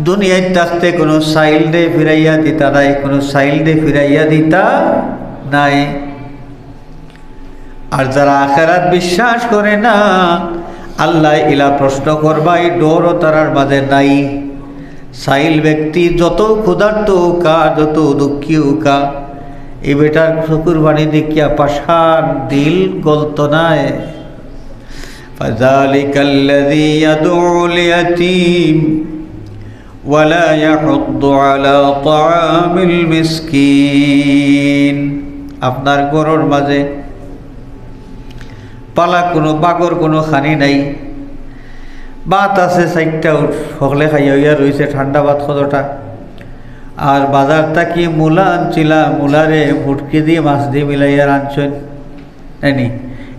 দুনিয়ায় থাকতে কোনো সাইল দে ফিরাইয়া দিতা নাই, কোনো সাইল দে ফিরাইয়া দিতা নাই। আর যারা আখেরাত বিশ্বাস করে না, আল্লাহ ইলা প্রশ্ন করবা, এই ডরও তারার মাঝে নাই। সাইল ব্যক্তি যত ক্ষুধার্ত হোকা, যত দুঃখী হোকা, এই বেটার চকুর বাণী দেখিয়া পাষাণ দিল গলত নাই। ফাযালিকাল্লাযী ইয়াদউল ইয়াতীম ওয়ালা ইয়াহুদ্দু আলা তাআমিল মিসকিন। আপনার ঘরের মাঝে পালা কোনো বাগর কোনো খানি নাই, ভাত আছে চারটা সকলে খাইয়া হইয়া রয়েছে, ঠান্ডা ভাত কতটা। আর বাজার থাকি মূলা আনছিলা, মূলারে ভুটকি দিয়ে মাছ দিয়ে মিলাইয়া রাঁধছেন নাইনি।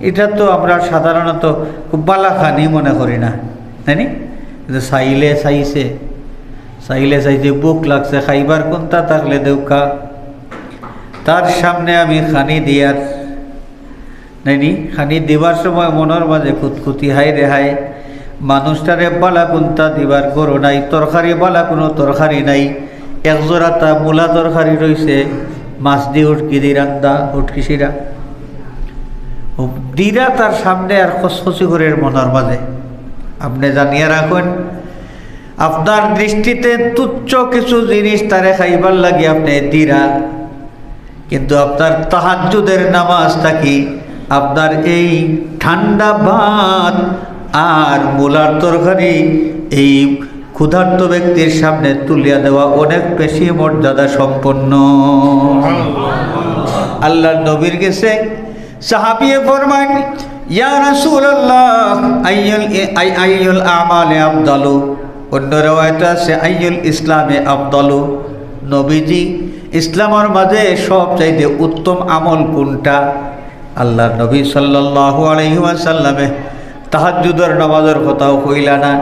এটা তো আমরা সাধারণত খুব বালা খানি মনে করি না নাইনি, কিন্তু চাইলে চাইছে, চাইলে চাইছে, বুক লাগছে, খাইবার কোনটা থাকলে দেউকা তার সামনে আমি খানি দিয়ার নাইনি। খানি দিবার সময় মনের মাঝে খুঁতখুতি, হাই রে হাই, মানুষটারে বালা কোনটা দিবার গরো নাই, তরকারি বালা কোনো তরকারি নাই, একজোড়াটা মূলা তরকারি রয়েছে, মাছ দিয়ে উটকি দি রান্দা, উটকি শিরা দিরা তার সামনে আর খসখসি করে মনের মাঝে। আপনি জানিয়ে রাখুন, আপনার দৃষ্টিতে তুচ্ছ কিছু জিনিস তারে খাইবার লাগে আপনি দিরা, কিন্তু আপনার তাহাজ্জুদের নামাজ থাকি আপনার এই ঠান্ডা ভাত আর মূলার তরকারি এই ক্ষুধার্ত ব্যক্তির সামনে তুলিয়া দেওয়া অনেক বেশি মর্যাদা সম্পন্ন। আল্লাহর নবীর কাছে সাহাবিয়ে ফরমান, ইয়া রাসূলুল্লাহ আইয়ুল আমালি আফদালু, অন্য রাওয়ায়াতে আছে আইয়ুল ইসলামে আফদালু। নবীজি, ইসলামের মাঝে সবচাইতে উত্তম আমল কোনটা? আল্লাহর নবী সাল্লাল্লাহু আলাইহি ওয়াসাল্লামে তাহাজ্জুদের নামাজের কথাও কইলা না,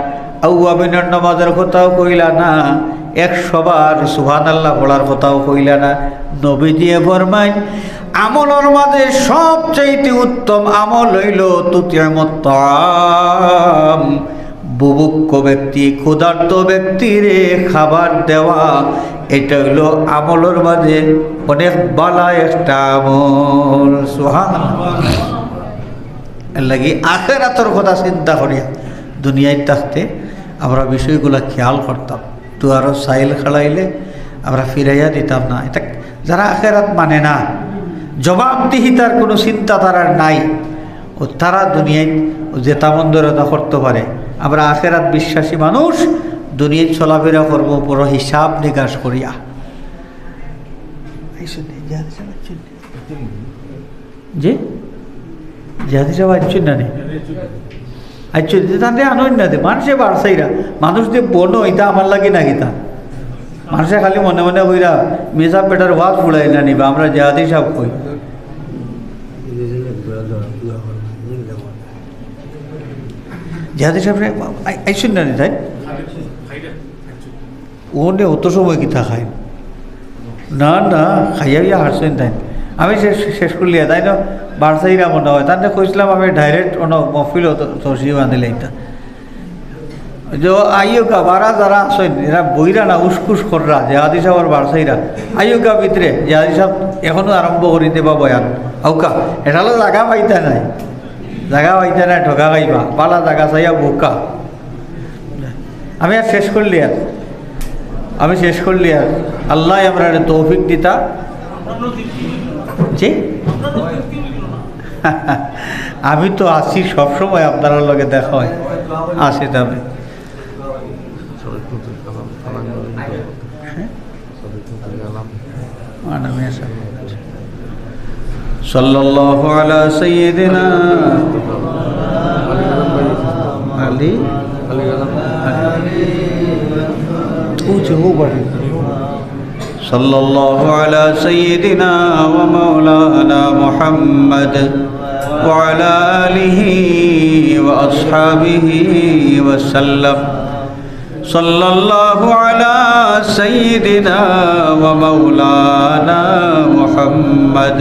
আউয়াবিনের নামাজের কথাও কইলা না, 100 বার সুবহানাল্লাহ পড়ার কথাও কইলা না। নবীজিয়ে ফরমায়, আমলের মাঝে সবচাইতে উত্তম আমল হইল তুতিয়ামুত তাআম, বুভুক্ষ ব্যক্তি, ক্ষুধার্ত ব্যক্তিরে খাবার দেওয়া, এটা হইল আমলের মাঝে অনেক বালা একটা আমল। সুবহানাল্লাহ। এর লাগি আখিরাতের কথা চিন্তা করিয়া দুনিয়ায় থাকতে আমরা বিষয়গুলো খেয়াল করতাম। তো আরও সাইল খাড়াইলে আমরা ফিরাইয়া দিতাম না। এটা যারা আখিরাত মানে না, জবাবদিহিতার কোনো চিন্তা তারার নাই, ও তারা দুনিয়ায় যেতা মন্দরতা করতে পারে। আমরা আখিরাত বিশ্বাসী মানুষ দুনিয়ায় চলাফেরা করবো বড় হিসাব নিকাশ করিয়া। জি জিহাদি সাহেব আইসুন না আইসুন তাতে আনন্দ না দে মানুষে বাড়ছাইরা মানুষ দিয়ে বনো এটা আমার লাগে না গীতা মানুষে খালি মনে মনে কইরা মেজা পেটার ওয়াজ ফুড়াই না নিবা। আমরা জিহাদি সাহেব কই জিহাদি সাহেব আইসুন না নি তাই ওনে অত সময় গীতা খায় না না খাইয়া গিয়া হারছেন তাই। আমি শেষ করলিয়া তাই না বাড়সাইরা মনে হয় তাহলে কইছিলাম আমি ডাইরেক্ট মফিল তসি বাঁধিলে এটা যে আইয়ুকা বারা যারা আসেন এরা বইরা না উসকুস কররা জেহাদি সাহেবের বাড়সাইরা আইয়ুকা ভিতরে জেহাদি সাহেব এখনো আরম্ভ করি দেবা বয়ান আউকা এটালো জায়গা পাইতা নাই জায়গা পাইতা নাই ঠকা খাইবা পালা জায়গা চাইয়া বোকা। আমি আর শেষ করলি আর আমি শেষ করলি আর আল্লাহ আমরা তৌফিক দিতা জি আমি তো আসি সবসময় আপনার লগে দেখা হয় আসি তবে সাল্লাল্লাহু আলা সাইয়্যিদিনা আলী সাল্লাল্লাহু আলা সাইয়্যিদিনা ওয়া মাওলানা মুহাম্মদ ওয়া আলা আলিহি ওয়া আসহাবিহি ওয়া সাল্লাম। সাল্লাল্লাহু আলা সাইয়্যিদিনা ওয়া মাওলানা মুহাম্মদ।